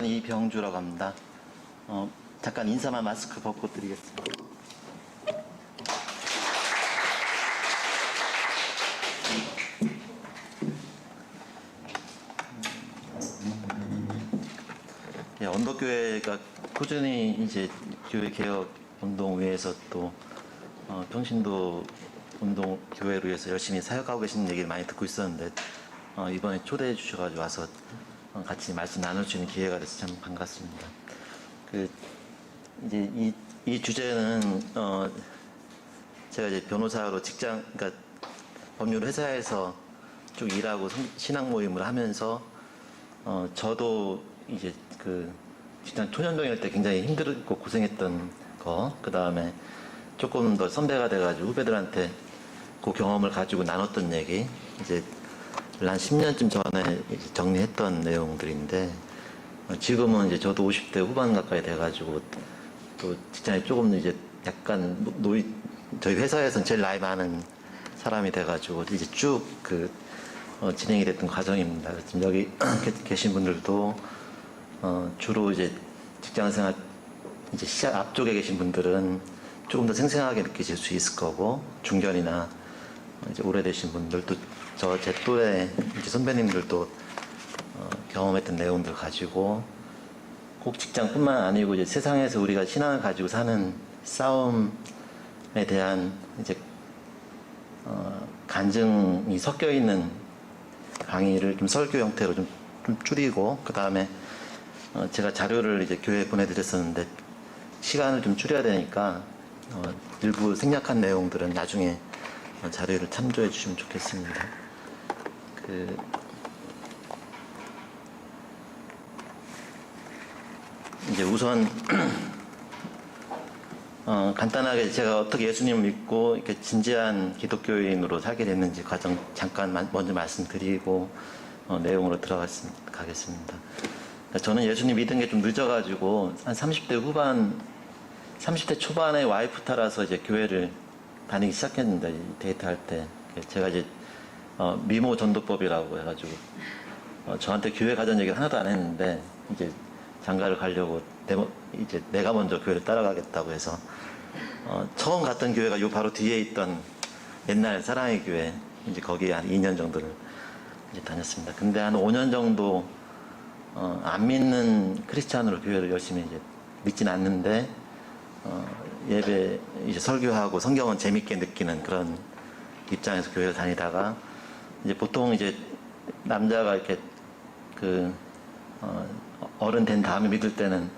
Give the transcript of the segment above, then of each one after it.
저는 이병주라고 합니다. 잠깐 인사만 마스크 벗고 드리겠습니다. 예, 언덕교회가 꾸준히 이제 교회 개혁 운동 위해서 또 평신도 운동 교회로 해서 열심히 사역하고 계시는 얘기를 많이 듣고 있었는데 이번에 초대해 주셔가지고 와서 같이 말씀 나눌 수 있는 기회가 돼서 참 반갑습니다. 이제 이 주제는 제가 이제 변호사로 그러니까 법률 회사에서 쭉 일하고 신앙 모임을 하면서 저도 이제 직장 초년병일 때 굉장히 힘들고 고생했던 그 다음에 조금 더 선배가 돼가지고 후배들한테 그 경험을 가지고 나눴던 얘기, 이제 한 10년쯤 전에 정리했던 내용들인데, 지금은 이제 저도 50대 후반 가까이 돼가지고 또 직장에 조금 이제 약간 저희 회사에서는 제일 나이 많은 사람이 돼가지고 이제 쭉 진행이 됐던 과정입니다. 지금 여기 계신 분들도 주로 이제 직장생활 이제 시작 앞쪽에 계신 분들은 조금 더 생생하게 느끼실 수 있을 거고, 중견이나 이제 오래되신 분들도 제 또래 이제 선배님들도 경험했던 내용들 가지고 꼭 직장뿐만 아니고 이제 세상에서 우리가 신앙을 가지고 사는 싸움에 대한 이제 간증이 섞여 있는 강의를 좀 설교 형태로 좀 줄이고, 그 다음에 제가 자료를 이제 교회에 보내드렸었는데 시간을 좀 줄여야 되니까 일부 생략한 내용들은 나중에 자료를 참조해 주시면 좋겠습니다. 이제 우선 간단하게 제가 어떻게 예수님을 믿고 이렇게 진지한 기독교인으로 살게 됐는지 과정 잠깐 먼저 말씀드리고 내용으로 가겠습니다. 저는 예수님 믿은 게 좀 늦어가지고 한 30대 초반에 와이프 따라서 이제 교회를 다니기 시작했는데, 데이트할 때 제가 이제 미모 전도법이라고 해가지고 저한테 교회 가자는 얘기를 하나도 안 했는데, 이제 장가를 가려고 이제 내가 먼저 교회를 따라가겠다고 해서 처음 갔던 교회가 요 바로 뒤에 있던 옛날 사랑의 교회, 이제 거기에 한 2년 정도를 이제 다녔습니다. 근데 한 5년 정도 안 믿는 크리스찬으로 교회를 열심히 이제 믿진 않는데 예배 이제 설교하고 성경은 재밌게 느끼는 그런 입장에서 교회를 다니다가, 이제 보통 이제 남자가 이렇게 어른 된 다음에 믿을 때는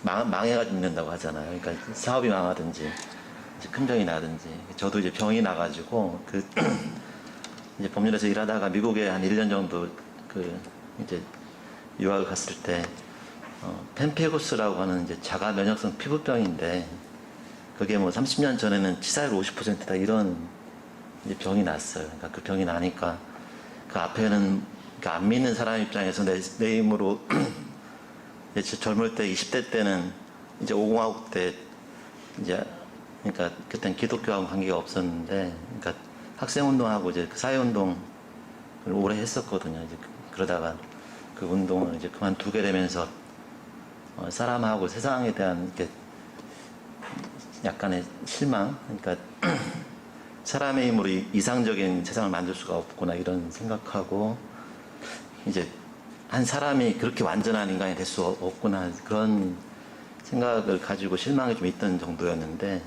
망해가지고 믿는다고 하잖아요. 그러니까 사업이 망하든지 이제 큰 병이 나든지. 저도 이제 병이 나가지고 이제 법률에서 일하다가 미국에 한 1년 정도 이제 유학을 갔을 때 펜피구스라고 하는 이제 자가 면역성 피부병인데, 그게 뭐 30년 전에는 치사율 50%다 이런 이제 병이 났어요. 그러니까 그 병이 나니까 그 앞에는 그러니까 안 믿는 사람 입장에서 내 힘으로 젊을 때 20대 때는 이제 50하고 때 이제 그러니까 그때는 기독교하고 관계가 없었는데, 그러니까 학생운동하고 이제 사회운동을 오래 했었거든요. 이제 그러다가 그 운동을 이제 그만두게 되면서 사람하고 세상에 대한 이렇게 약간의 실망, 그러니까 사람의 힘으로 이상적인 세상을 만들 수가 없구나 이런 생각하고, 이제 한 사람이 그렇게 완전한 인간이 될 수 없구나 그런 생각을 가지고 실망이 좀 있던 정도였는데,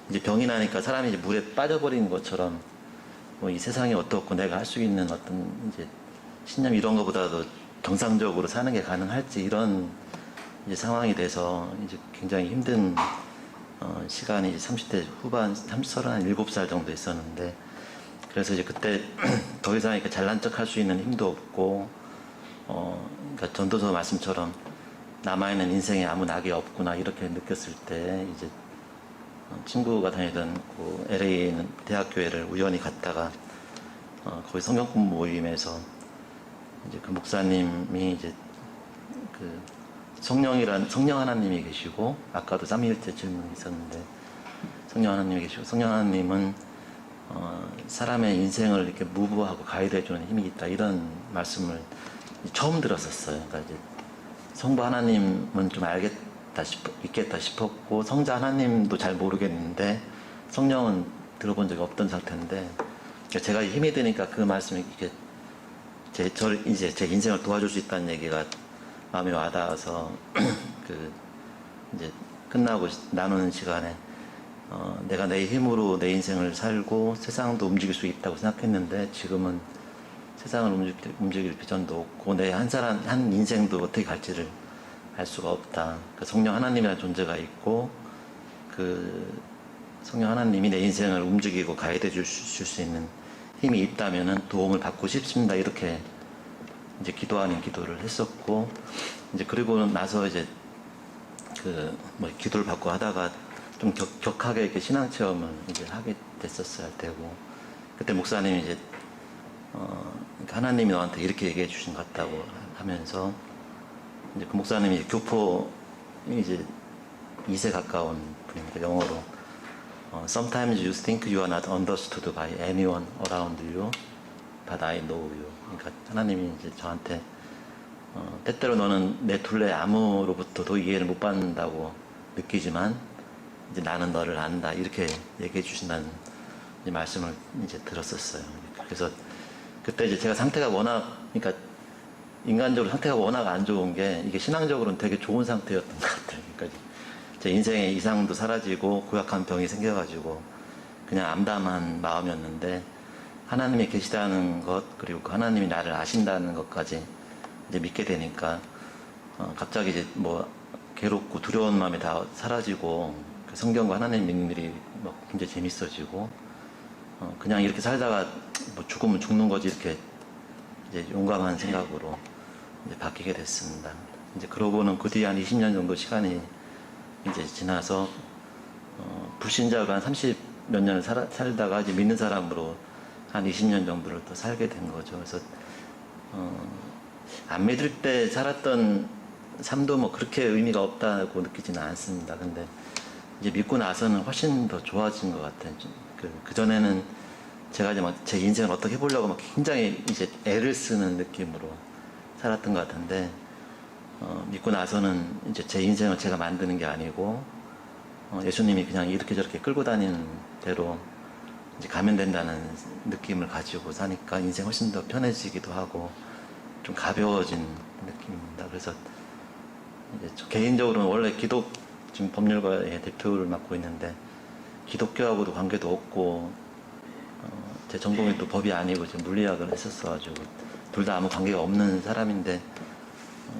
이제 병이 나니까 사람이 이제 물에 빠져버리는 것처럼 뭐 이 세상이 어떻고 내가 할 수 있는 어떤 이제 신념 이런 것보다도 정상적으로 사는 게 가능할지 이런 이제 상황이 돼서 이제 굉장히 힘든 시간이 30대 후반 37살 정도 있었는데, 그래서 이제 그때 더 이상 이렇게 잘난 척 할 수 있는 힘도 없고 그러니까 전도서 말씀처럼 남아있는 인생에 아무 낙이 없구나 이렇게 느꼈을 때, 이제 친구가 다니던 그 LA에 있는 대학교회를 우연히 갔다가 거기 성경 공부 모임에서 이제 그 목사님이 이제 성령 하나님이 계시고, 아까도 삼위일체 질문이 있었는데 성령 하나님이 계시고, 성령 하나님은 사람의 인생을 이렇게 무브하고 가이드해주는 힘이 있다 이런 말씀을 처음 들었었어요. 그러니까 이제 성부 하나님은 좀 있겠다 싶었고, 성자 하나님도 잘 모르겠는데, 성령은 들어본 적이 없던 상태인데, 제가 힘이 드니까 그 말씀이 이게 이제 제 인생을 도와줄 수 있다는 얘기가 마음에 와닿아서, 이제 끝나고 나누는 시간에, 내가 내 힘으로 내 인생을 살고 세상도 움직일 수 있다고 생각했는데, 지금은 세상을 움직일 비전도 없고, 내 한 인생도 어떻게 갈지를 알 수가 없다. 그 성령 하나님이라는 존재가 있고, 그 성령 하나님이 내 인생을 움직이고 가이드 줄 수 있는 힘이 있다면은 도움을 받고 싶습니다. 이렇게 이제 기도 아닌 기도를 했었고, 이제 그리고 나서 이제 기도를 받고 하다가 좀 격하게 이렇게 신앙 체험을 이제 하게 됐었어야 되고, 그때 목사님이 이제 하나님이 너한테 이렇게 얘기해 주신 것 같다고 하면서, 이제 그 목사님이 교포 이제 2세 가까운 분입니다. 영어로 Sometimes you think you are not understood by anyone around you, but I know you. 그러니까 하나님이 이제 저한테 때때로 너는 내 둘레 아무로부터도 이해를 못 받는다고 느끼지만 이제 나는 너를 안다, 이렇게 얘기해 주신다는 이제 말씀을 이제 들었었어요. 그래서 그때 이제 제가 상태가 워낙, 그러니까 인간적으로 상태가 워낙 안 좋은 게, 이게 신앙적으로는 되게 좋은 상태였던 것 같아요. 그러니까 제 인생의 이상도 사라지고 고약한 병이 생겨가지고 그냥 암담한 마음이었는데, 하나님이 계시다는 것, 그리고 그 하나님이 나를 아신다는 것까지 이제 믿게 되니까 갑자기 이제 괴롭고 두려운 마음이 다 사라지고, 그 성경과 하나님 믿는 일이 굉장히 재밌어지고, 그냥 이렇게 살다가 죽으면 죽는 거지, 이렇게 이제 용감한 생각으로 이제 바뀌게 됐습니다. 이제 그러고는 그 뒤에 한 20년 정도 시간이 이제 지나서 불신자가 한 30 몇 년을 살다가 이제 믿는 사람으로 한 20년 정도를 또 살게 된 거죠. 그래서 안 믿을 때 살았던 삶도 그렇게 의미가 없다고 느끼지는 않습니다. 근데 이제 믿고 나서는 훨씬 더 좋아진 것 같아요. 그 전에는 제가 이제 제 인생을 어떻게 해보려고 굉장히 이제 애를 쓰는 느낌으로 살았던 것 같은데, 믿고 나서는 이제 제 인생을 제가 만드는 게 아니고, 예수님이 그냥 이렇게 저렇게 끌고 다니는 대로 이제 가면 된다는 느낌을 가지고 사니까 인생 훨씬 더 편해지기도 하고 좀 가벼워진 느낌입니다. 그래서 이제 저 개인적으로는 원래 지금 법률가의 대표를 맡고 있는데, 기독교하고도 관계도 없고, 제 전공이 또 법이 아니고 지금 물리학을 했었어가지고 둘 다 아무 관계가 없는 사람인데,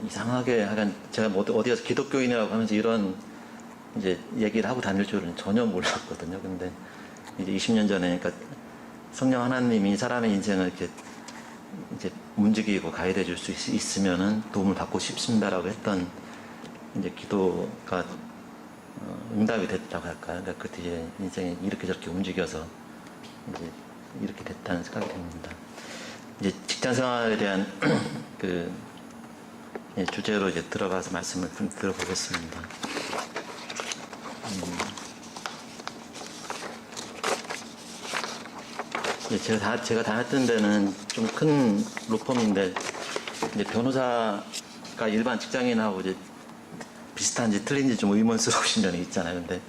이상하게 하여간 제가 어디 가서 기독교인이라고 하면서 이런 이제 얘기를 하고 다닐 줄은 전혀 몰랐거든요. 근데 이제 20년 전에, 그러니까 성령 하나님이 사람의 인생을 이렇게 이제 움직이고 가이드 줄 수 있으면은 도움을 받고 싶습니다라고 했던 이제 기도가 응답이 됐다고 할까요? 그러니까 그 뒤에 인생이 이렇게 저렇게 움직여서 이제 이렇게 됐다는 생각이 듭니다. 이제 직장 생활에 대한 주제로 이제 들어가서 말씀을 좀 들어보겠습니다. 제가 다녔던 데는 좀 큰 로펌인데, 이제 변호사가 일반 직장인하고 이제 비슷한지 틀린지 좀 의문스러우신 면이 있잖아요. 근데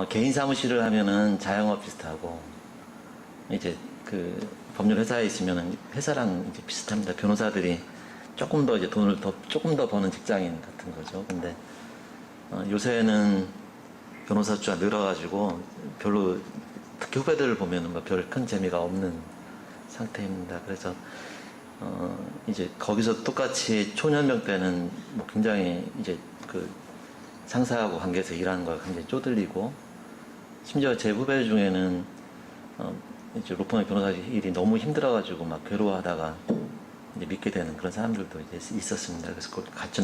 개인 사무실을 하면은 자영업 비슷하고, 이제 법률 회사에 있으면은 회사랑 이제 비슷합니다. 변호사들이 조금 더 이제 돈을 조금 더 버는 직장인 같은 거죠. 근데 요새는 변호사 수가 늘어가지고 별로, 특히 후배들을 보면은 별 큰 재미가 없는 상태입니다. 그래서 이제 거기서 똑같이 초년병 때는 굉장히 이제 상사하고 관계에서 일하는 걸 굉장히 쪼들리고, 심지어 제 후배 중에는 이제 로펌의 변호사 일이 너무 힘들어가지고 괴로워하다가 이제 믿게 되는 그런 사람들도 이제 있었습니다. 그래서 그걸 같이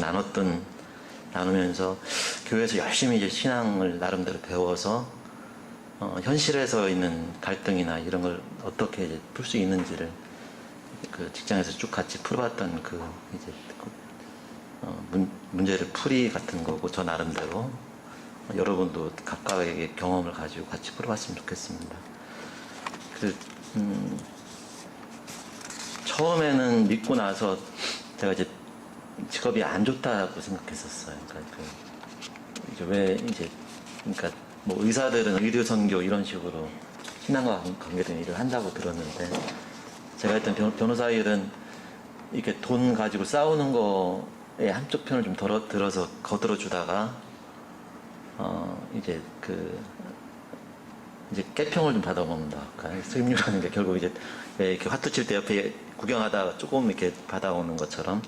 나누면서 교회에서 열심히 이제 신앙을 나름대로 배워서 현실에서 있는 갈등이나 이런 걸 어떻게 이제 풀 수 있는지를 그 직장에서 쭉 같이 풀어봤던 이제 문제를 풀이 같은 거고, 저 나름대로 여러분도 각각의 경험을 가지고 같이 풀어봤으면 좋겠습니다. 처음에는 믿고 나서 제가 이제 직업이 안 좋다고 생각했었어요. 그러니까 이제 왜 이제 그러니까 뭐 의사들은 의료 선교 이런 식으로 신앙과 관계된 일을 한다고 들었는데 제가 했던 변호사 일은 이렇게 돈 가지고 싸우는 거에 한쪽 편을 좀 들어서 거들어 주다가 이제 이제 깨평을 좀 받아먹는다. 그러니까 수임료라는 게 결국 이제 왜 이렇게 화투 칠 때 옆에 구경하다가 조금 이렇게 받아오는 것처럼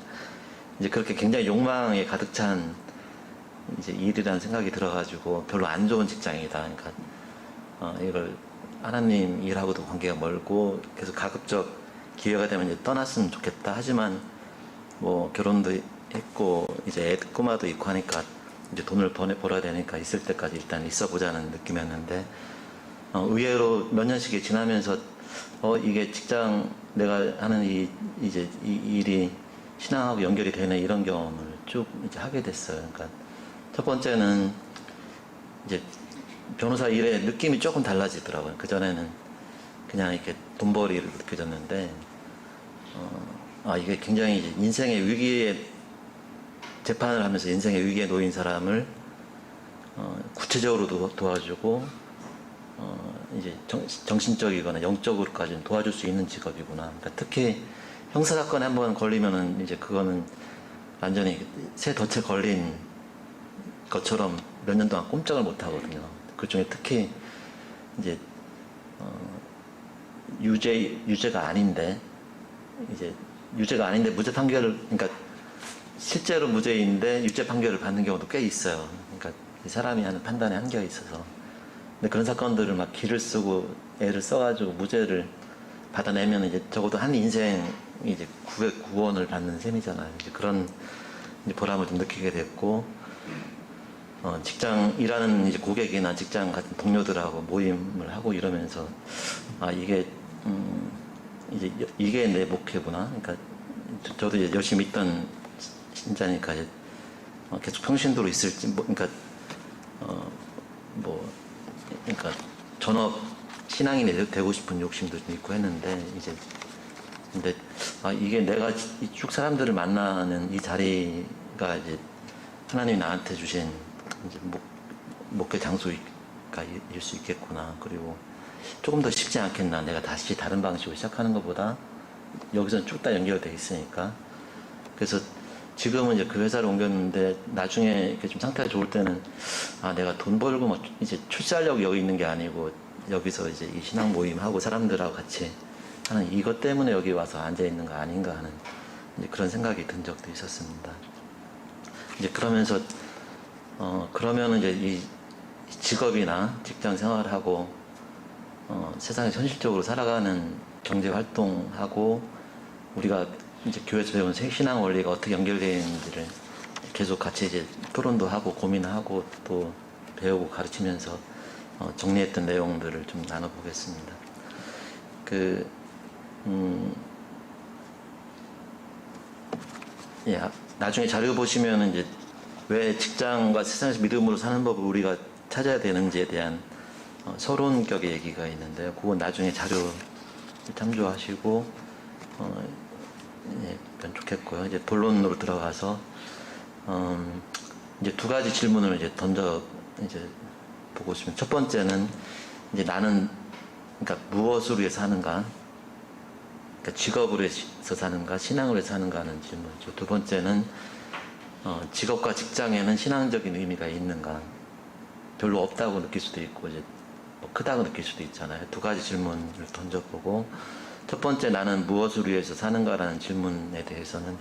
이제 그렇게 굉장히 욕망에 가득 찬 이제 일이라는 생각이 들어가지고 별로 안 좋은 직장이다. 그러니까 이걸 하나님 일하고도 관계가 멀고 계속 가급적 기회가 되면 이제 떠났으면 좋겠다. 하지만 뭐 결혼도 했고 이제 애 꼬마도 있고 하니까 이제 돈을 벌어야 되니까 있을 때까지 일단 있어 보자는 느낌이었는데 의외로 몇 년씩이 지나면서 이게 직장 내가 하는 이제 이 일이 신앙하고 연결이 되네 이런 경험을 쭉 이제 하게 됐어요. 그러니까 첫 번째는 이제 변호사 일의 느낌이 조금 달라지더라고요. 그 전에는 그냥 이렇게 돈벌이를 느껴졌는데 이게 굉장히 이제 인생의 위기에 재판을 하면서 인생의 위기에 놓인 사람을 구체적으로도 도와주고 이제 정신적이거나 영적으로까지는 도와줄 수 있는 직업이구나. 그러니까 특히 형사 사건에 한번 걸리면은 이제 그거는 완전히 새 덫에 걸린 것처럼 몇 년 동안 꼼짝을 못 하거든요. 그 중에 특히 이제 유죄가 아닌데 이제 유죄가 아닌데 무죄 판결을 그러니까 실제로 무죄인데 유죄 판결을 받는 경우도 꽤 있어요. 그러니까 이 사람이 하는 판단에 한계가 있어서. 근데 그런 사건들을 막 기를 쓰고 애를 써가지고 무죄를 받아내면 이제 적어도 한 인생 이제 구원을 받는 셈이잖아요. 이제 그런 이제 보람을 좀 느끼게 됐고, 직장 일하는 이제 고객이나 직장 같은 동료들하고 모임을 하고 이러면서 이게 내 목표구나. 그러니까 저도 이제 열심히 있던 신자니까 이제 계속 평신도로 있을지 그러니까 전업 신앙인이 되고 싶은 욕심도 좀 있고 했는데 이제 근데 이게 내가 쭉 사람들을 만나는 이 자리가 이제 하나님이 나한테 주신 이제 목회 장소가 일 수 있겠구나. 그리고 조금 더 쉽지 않겠나. 내가 다시 다른 방식으로 시작하는 것보다 여기서는 쭉 다 연결되어 있으니까. 그래서 지금은 이제 그 회사를 옮겼는데 나중에 이렇게 좀 상태가 좋을 때는 내가 돈 벌고 뭐 이제 출세하려고 여기 있는 게 아니고 여기서 이제 이 신앙 모임하고 사람들하고 같이 하는 이것 때문에 여기 와서 앉아 있는 거 아닌가 하는 이제 그런 생각이 든 적도 있었습니다. 이제 그러면서 그러면 이제 이 직업이나 직장 생활하고 세상에 현실적으로 살아가는 경제 활동하고 우리가 이제 교회에서 배운 신앙 원리가 어떻게 연결되어 있는지를 계속 같이 이제 토론도 하고 고민하고 또 배우고 가르치면서 정리했던 내용들을 좀 나눠보겠습니다. 나중에 자료 보시면 이제 왜 직장과 세상에서 믿음으로 사는 법을 우리가 찾아야 되는지에 대한 서론격의 얘기가 있는데요. 그건 나중에 자료 참조하시고 그건 좋겠고요. 이제 본론으로 들어가서 이제 두 가지 질문을 이제 보고 싶으면 첫 번째는 이제 나는 그러니까 무엇으로 위해서 사는가? 그러니까 직업으로 해서 사는가, 신앙으로 해서 사는가 하는 질문이죠. 두 번째는 직업과 직장에는 신앙적인 의미가 있는가? 별로 없다고 느낄 수도 있고 이제 뭐 크다고 느낄 수도 있잖아요. 두 가지 질문을 던져보고 첫 번째 나는 무엇을 위해서 사는가라는 질문에 대해서는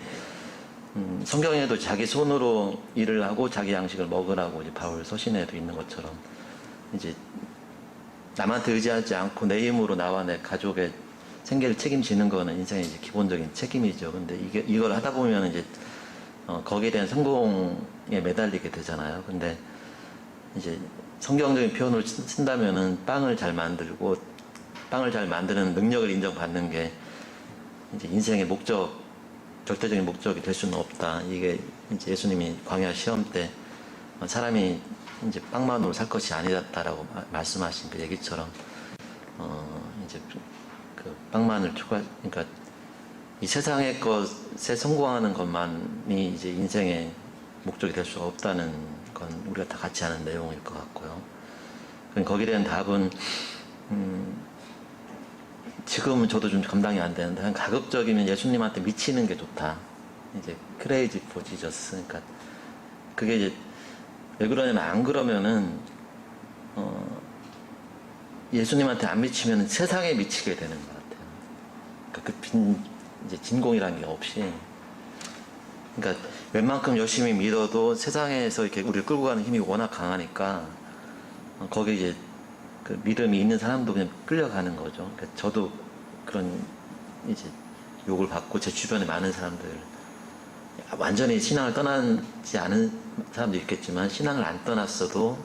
성경에도 자기 손으로 일을 하고 자기 양식을 먹으라고 이제 바울 서신에도 있는 것처럼 이제 남한테 의지하지 않고 내 힘으로 나와 내 가족의 생계를 책임지는 거는 인생의 이제 기본적인 책임이죠. 근데 이걸 하다 보면 이제 거기에 대한 성공에 매달리게 되잖아요. 근데 이제 성경적인 표현을 쓴다면은 빵을 잘 만들고 빵을 잘 만드는 능력을 인정받는 게 이제 인생의 목적, 절대적인 목적이 될 수는 없다. 이게 이제 예수님이 광야 시험 때 사람이 이제 빵만으로 살 것이 아니다라고 말씀하신 그 얘기처럼 이제 그 빵만을 그러니까 이 세상의 것에 성공하는 것만이 이제 인생의 목적이 될 수 없다는 건 우리가 다 같이 아는 내용일 것 같고요. 거기에 대한 답은 지금은 저도 좀 감당이 안 되는데 한 가급적이면 예수님한테 미치는 게 좋다. 이제 크레이지 포 지저스. 그러니까 그게 이제 왜 그러냐면 안 그러면은 예수님한테 안 미치면 세상에 미치게 되는 것 같아요. 그러니까 이제 진공이라는 게 없이. 그러니까 웬만큼 열심히 믿어도 세상에서 이렇게 우리를 끌고 가는 힘이 워낙 강하니까 거기에 이제 그 믿음이 있는 사람도 그냥 끌려가는 거죠. 그러니까 저도 그런 이제 욕을 받고 제 주변에 많은 사람들 완전히 신앙을 떠나지 않은 사람도 있겠지만 신앙을 안 떠났어도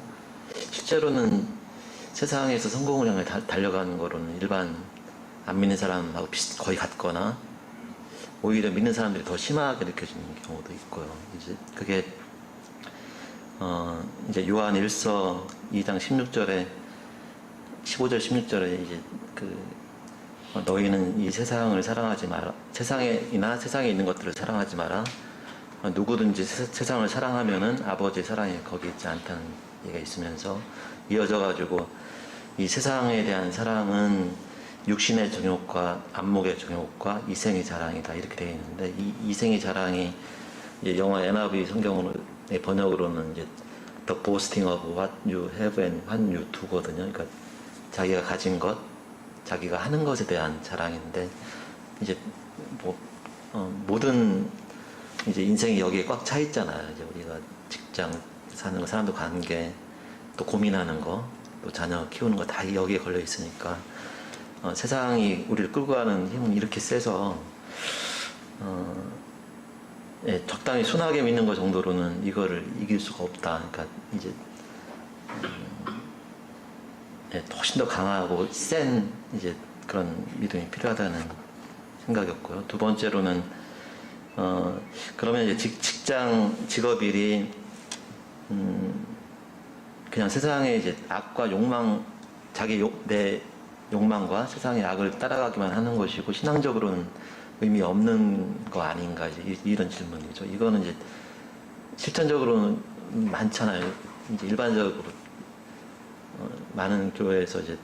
실제로는 세상에서 성공을 향해 달려가는 거로는 일반 안 믿는 사람하고 거의 같거나 오히려 믿는 사람들이 더 심하게 느껴지는 경우도 있고요. 이제 그게 이제 요한 1서 2장 16절에 15절 16절에 이제 너희는 이 세상을 사랑하지 마라. 세상에 있는 것들을 사랑하지 마라. 누구든지 세상을 사랑하면은 아버지의 사랑이 거기 있지 않다는 얘기가 있으면서 이어져 가지고 이 세상에 대한 사랑은 육신의 정욕과 안목의 정욕과 이생의 자랑이다 이렇게 되어 있는데 이 이생의 자랑이 이제 영어 NIV 성경의 번역으로는 이제 The boasting of what you have and what you do거든요. 그러니까 자기가 가진 것, 자기가 하는 것에 대한 자랑인데 이제 모든 이제 인생이 여기에 꽉 차 있잖아요. 이제 우리가 직장 사는 거, 사람들 관계, 또 고민하는 거, 또 자녀 키우는 거 다 여기에 걸려 있으니까 세상이 우리를 끌고 가는 힘은 이렇게 세서 예, 적당히 순하게 믿는 것 정도로는 이거를 이길 수가 없다. 그러니까 이제 예, 훨씬 더 강하고 센 이제 그런 믿음이 필요하다는 생각이었고요. 두 번째로는 그러면 이제 직업일이 그냥 세상의 이제 악과 욕망, 내 욕망과 세상의 악을 따라가기만 하는 것이고 신앙적으로는 의미 없는 거 아닌가 이제 이런 질문이죠. 이거는 이제 실천적으로는 많잖아요. 이제 일반적으로 많은 교회에서 이제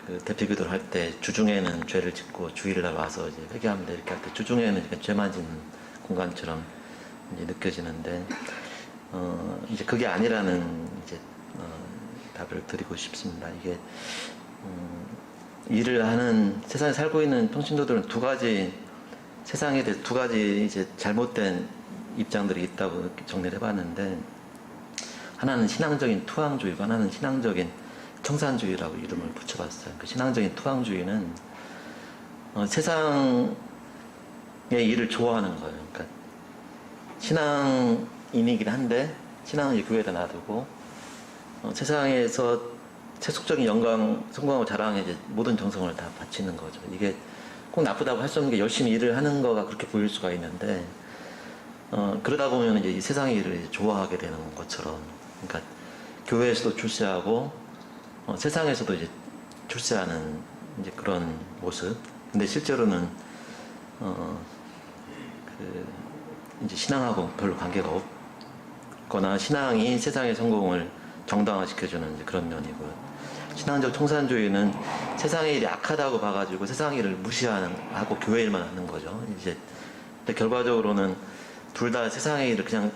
그 대표기도를 할 때 주중에는 죄를 짓고 주일날 와서 이제 회개합니다 이렇게 할 때 주중에는 죄만 짓는 공간처럼 이제 느껴지는데 이제 그게 아니라는 이제 답을 드리고 싶습니다. 이게 일을 하는 세상에 살고 있는 평신도들은 세상에 대해 두 가지 이제 잘못된 입장들이 있다고 정리를 해봤는데 하나는 신앙적인 투항주의고 하나는 신앙적인 청산주의라고 이름을 붙여봤어요. 그 신앙적인 투항주의는 세상의 일을 좋아하는 거예요. 그러니까 신앙인이긴 한데 신앙은 이제 교회에다 놔두고 세상에서 세속적인 영광, 성공하고 자랑에 이제 모든 정성을 다 바치는 거죠. 이게 꼭 나쁘다고 할 수 없는 게 열심히 일을 하는 거가 그렇게 보일 수가 있는데 그러다 보면 이제 이 세상의 일을 좋아하게 되는 것처럼, 그러니까 교회에서도 출세하고 세상에서도 이제 출세하는 이제 그런 모습. 근데 실제로는 이제 신앙하고 별로 관계가 없거나 신앙이 세상의 성공을 정당화시켜주는 이제 그런 면이고요. 신앙적 청산주의는 세상의 일이 악하다고 봐가지고 세상 일을 무시하고 교회 일만 하는 거죠. 이제 근데 결과적으로는 둘 다 세상의 일을 그냥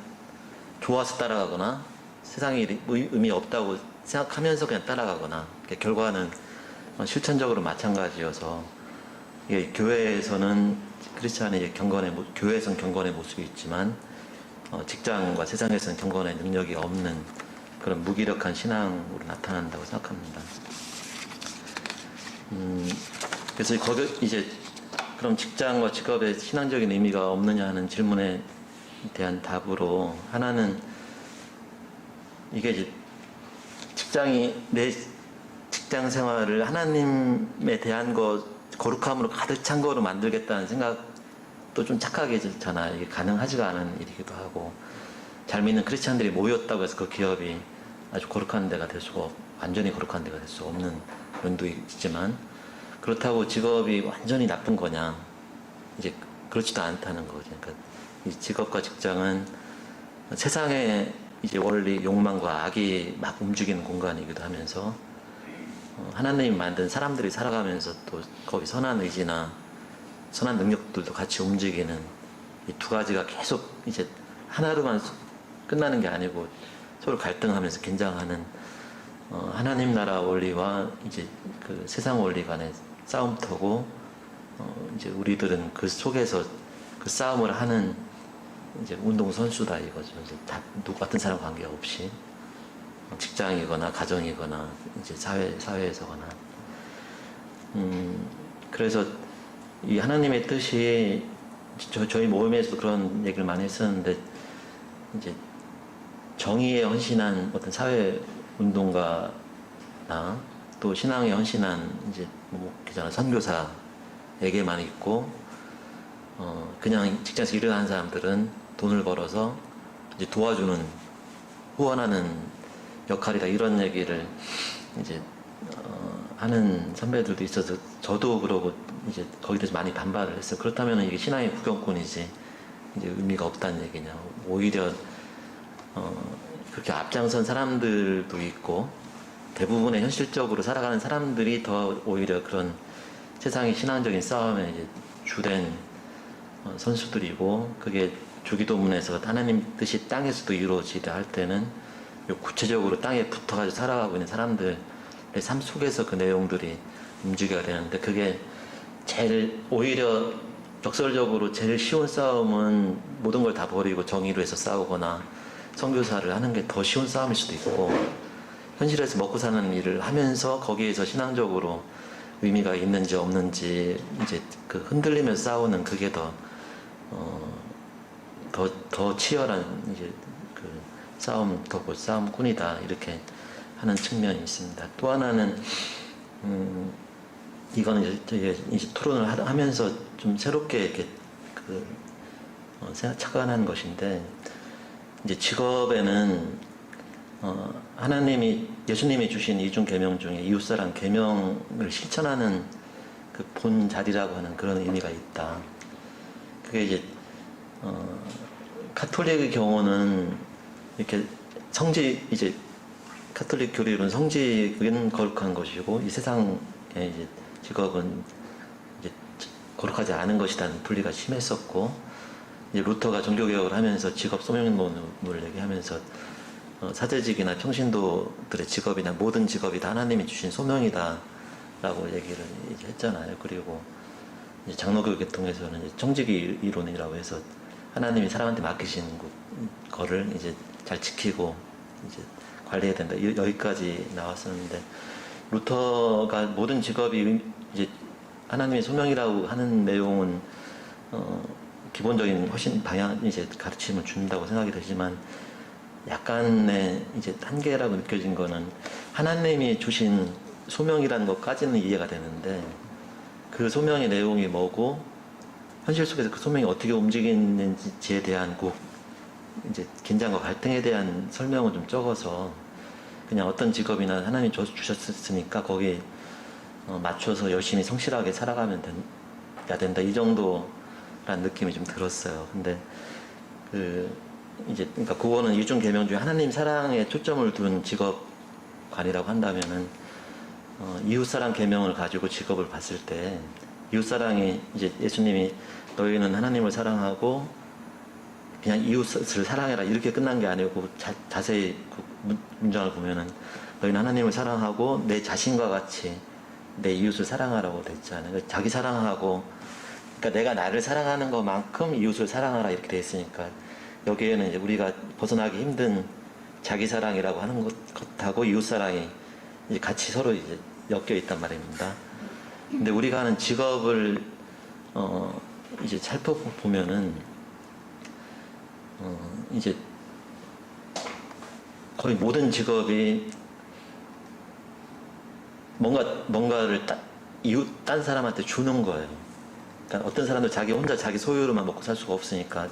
좋아서 따라가거나 세상의 일이 의미 없다고 생각하면서 그냥 따라가거나 결과는 실천적으로 마찬가지여서 이게 교회에서는 크리스찬의 교회에서는 경건의 모습이 있지만 직장과 세상에서는 경건의 능력이 없는 그런 무기력한 신앙으로 나타난다고 생각합니다. 그래서 거기 이제 그럼 직장과 직업에 신앙적인 의미가 없느냐 하는 질문에 대한 답으로 하나는 이게 이제 내 직장 생활을 하나님에 대한 거룩함으로 가득 찬 거로 만들겠다는 생각도 좀 착하게 잖아요. 이게 가능하지가 않은 일이기도 하고 잘 믿는 크리스찬들이 모였다고 해서 그 기업이 아주 거룩한 데가 완전히 거룩한 데가 될 수 없는 면도 있지만 그렇다고 직업이 완전히 나쁜 거냐, 이제 그렇지도 않다는 거죠. 그러니까 이 직업과 직장은 세상의 이제 원리, 욕망과 악이 막 움직이는 공간이기도 하면서 하나님이 만든 사람들이 살아가면서 또 거기 선한 의지나 선한 능력들도 같이 움직이는 이 두 가지가 계속 이제 하나로만 끝나는 게 아니고 서로 갈등하면서 긴장하는 하나님 나라 원리와 이제 그 세상 원리 간의 싸움터고 이제 우리들은 그 속에서 그 싸움을 하는 이제 운동 선수다 이거죠. 이제 다 누구 같은 사람 관계없이 직장이거나 가정이거나 이제 사회에서거나 그래서 이 하나님의 뜻이 저희 모임에서도 그런 얘기를 많이 했었는데 이제 정의에 헌신한 어떤 사회 운동가나 또 신앙에 헌신한 이제 목회자나 선교사에게만 있고 그냥 직장에서 일을 하는 사람들은 돈을 벌어서 이제 도와주는 후원하는 역할이다 이런 얘기를 이제 하는 선배들도 있어서 저도 그러고 이제 거기에 대해서 많이 반발을 했어요. 그렇다면 이게 신앙의 구경꾼이지 이제 의미가 없다는 얘기냐. 오히려 그렇게 앞장선 사람들도 있고 대부분의 현실적으로 살아가는 사람들이 더 오히려 그런 세상의 신앙적인 싸움에 이제 주된 선수들이고 그게 주기도문에서 하나님 뜻이 땅에서도 이루어지다 할 때는 구체적으로 땅에 붙어가지고 살아가고 있는 사람들의 삶 속에서 그 내용들이 움직여야 되는데 그게 제일 오히려 적설적으로 제일 쉬운 싸움은 모든 걸 다 버리고 정의로 해서 싸우거나 선교사를 하는 게 더 쉬운 싸움일 수도 있고 현실에서 먹고 사는 일을 하면서 거기에서 신앙적으로 의미가 있는지 없는지 이제 그 흔들리면서 싸우는 그게 더 치열한 이제 그 싸움꾼이다 이렇게 하는 측면이 있습니다. 또 하나는 이거는 이제 토론을 하면서 좀 새롭게 이렇게 착안한 것인데 이제 직업에는 하나님이 예수님이 주신 이중 계명 중에 이웃사랑 계명을 실천하는 그 본 자리라고 하는 그런 의미가 있다. 그게 이제 카톨릭의 경우는 이렇게 이제 카톨릭 교리로는 성직은 거룩한 것이고 이 세상의 이제 직업은 이제 거룩하지 않은 것이라는 분리가 심했었고 이제 루터가 종교개혁을 하면서 직업 소명론을 얘기하면서 사제직이나 평신도들의 직업이나 모든 직업이 다 하나님이 주신 소명이다라고 얘기를 이제 했잖아요. 그리고 이제 장로교 계통에서는 이제 청지기 이론이라고 해서 하나님이 사람한테 맡기신 거를 이제 잘 지키고 이제 관리해야 된다. 여기까지 나왔었는데 루터가 모든 직업이 이제 하나님의 소명이라고 하는 내용은 기본적인 훨씬 방향 이제 가르침을 준다고 생각이 되지만 약간의 이제 한계라고 느껴진 거는 하나님이 주신 소명이라는 것까지는 이해가 되는데 그 소명의 내용이 뭐고 현실 속에서 그 소명이 어떻게 움직이는지에 대한 이제 긴장과 갈등에 대한 설명은 좀 적어서 그냥 어떤 직업이나 하나님이 주셨으니까 거기에 맞춰서 열심히 성실하게 살아가면 돼야 된다 이 정도란 느낌이 좀 들었어요. 근데 그러니까 그거는 이중 계명 중에 하나님 사랑에 초점을 둔 직업관이라고 한다면은 이웃사랑 계명을 가지고 직업을 봤을 때 이웃사랑이 이제 예수님이 너희는 하나님을 사랑하고 그냥 이웃을 사랑해라 이렇게 끝난 게 아니고 자세히 문장을 보면은 너희는 하나님을 사랑하고 내 자신과 같이 내 이웃을 사랑하라고 돼 있잖아요. 그러니까 자기 사랑하고 그러니까 내가 나를 사랑하는 것만큼 이웃을 사랑하라 이렇게 돼 있으니까 여기에는 이제 우리가 벗어나기 힘든 자기 사랑이라고 하는 것하고 이웃 사랑이 이제 같이 서로 이제 엮여 있단 말입니다. 근데 우리가 하는 직업을 이제 살펴보면은 이제 거의 모든 직업이 뭔가를 딴 사람한테 주는 거예요. 그러니까 어떤 사람도 혼자 자기 소유로만 먹고 살 수가 없으니까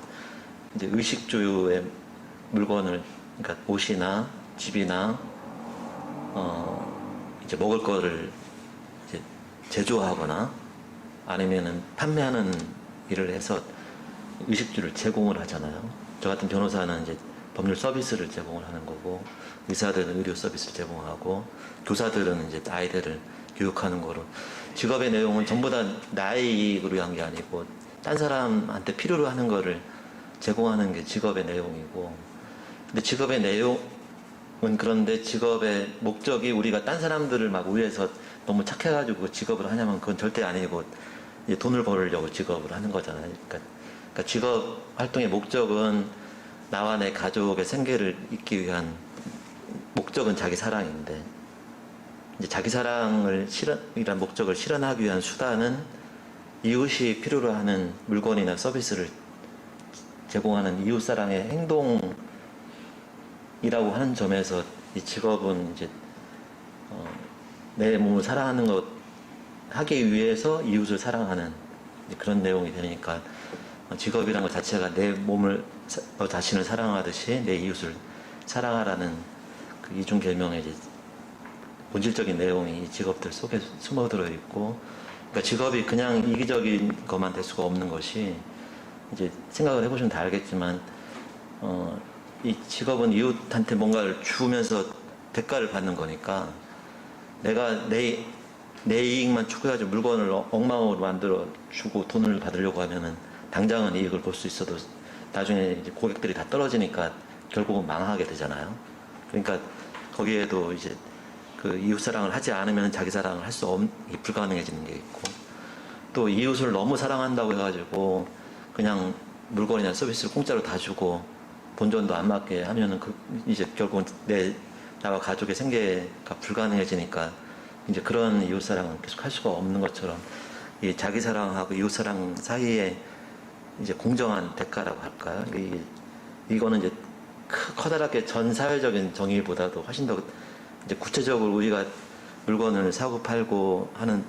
이제 의식주의 물건을 그러니까 옷이나 집이나 이제 먹을 거를 이제 제조하거나 아니면은 판매하는 일을 해서 의식주를 제공을 하잖아요. 저 같은 변호사는 이제 법률 서비스를 제공을 하는 거고, 의사들은 의료 서비스를 제공하고, 교사들은 이제 아이들을 교육하는 거로, 직업의 내용은 전부 다 나의 이익을 위한 게 아니고 딴 사람한테 필요로 하는 거를 제공하는 게 직업의 내용이고, 근데 직업의 내용은, 그런데 직업의 목적이 우리가 딴 사람들을 막 위해서 너무 착해가지고 직업을 하냐면 그건 절대 아니고 이제 돈을 벌려고 직업을 하는 거잖아요. 그러니까 직업 활동의 목적은 나와 내 가족의 생계를 잇기 위한 목적은 자기 사랑인데, 이제 자기 사랑을 이란 목적을 실현하기 위한 수단은 이웃이 필요로 하는 물건이나 서비스를 제공하는 이웃 사랑의 행동이라고 하는 점에서 이 직업은 이제 내 몸을 사랑하는 것 하기 위해서 이웃을 사랑하는 그런 내용이 되니까, 직업이란 것 자체가 내 몸을 너 자신을 사랑하듯이 내 이웃을 사랑하라는 그 이중 계명의 이제 본질적인 내용이 이 직업들 속에 숨어들어 있고, 그러니까 직업이 그냥 이기적인 것만 될 수가 없는 것이, 이제 생각을 해보시면 다 알겠지만 이 직업은 이웃한테 뭔가를 주면서 대가를 받는 거니까, 내가 내 이익만 추구해가지고 물건을 엉망으로 만들어 주고 돈을 받으려고 하면은 당장은 이익을 볼 수 있어도 나중에 이제 고객들이 다 떨어지니까 결국은 망하게 되잖아요. 그러니까 거기에도 이제 그 이웃 사랑을 하지 않으면 자기 사랑을 할 수 불가능해지는 게 있고, 또 이웃을 너무 사랑한다고 해가지고 그냥 물건이나 서비스를 공짜로 다 주고 본전도 안 맞게 하면은 이제 결국은 나와 가족의 생계가 불가능해지니까 이제 그런 이웃 사랑은 계속 할 수가 없는 것처럼, 이 자기 사랑하고 이웃 사랑 사이에 이제 공정한 대가라고 할까요? 이거는 이제 커다랗게 전 사회적인 정의보다도 훨씬 더 이제 구체적으로 우리가 물건을 사고 팔고 하는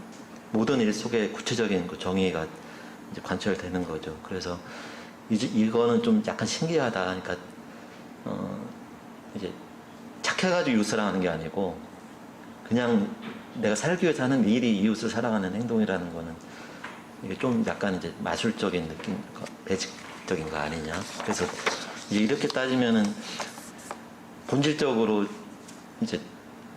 모든 일 속에 구체적인 그 정의가 이제 관철되는 거죠. 그래서 이거는 좀 약간 신기하다. 그러니까 이제 착해가지고 이웃 사랑하는 게 아니고 그냥 내가 살기 위해서 하는 일이 이웃을 사랑하는 행동이라는 거는 이게 좀 약간 이제 마술적인 느낌, 매직적인 거 아니냐. 그래서 이제 이렇게 따지면은 본질적으로 이제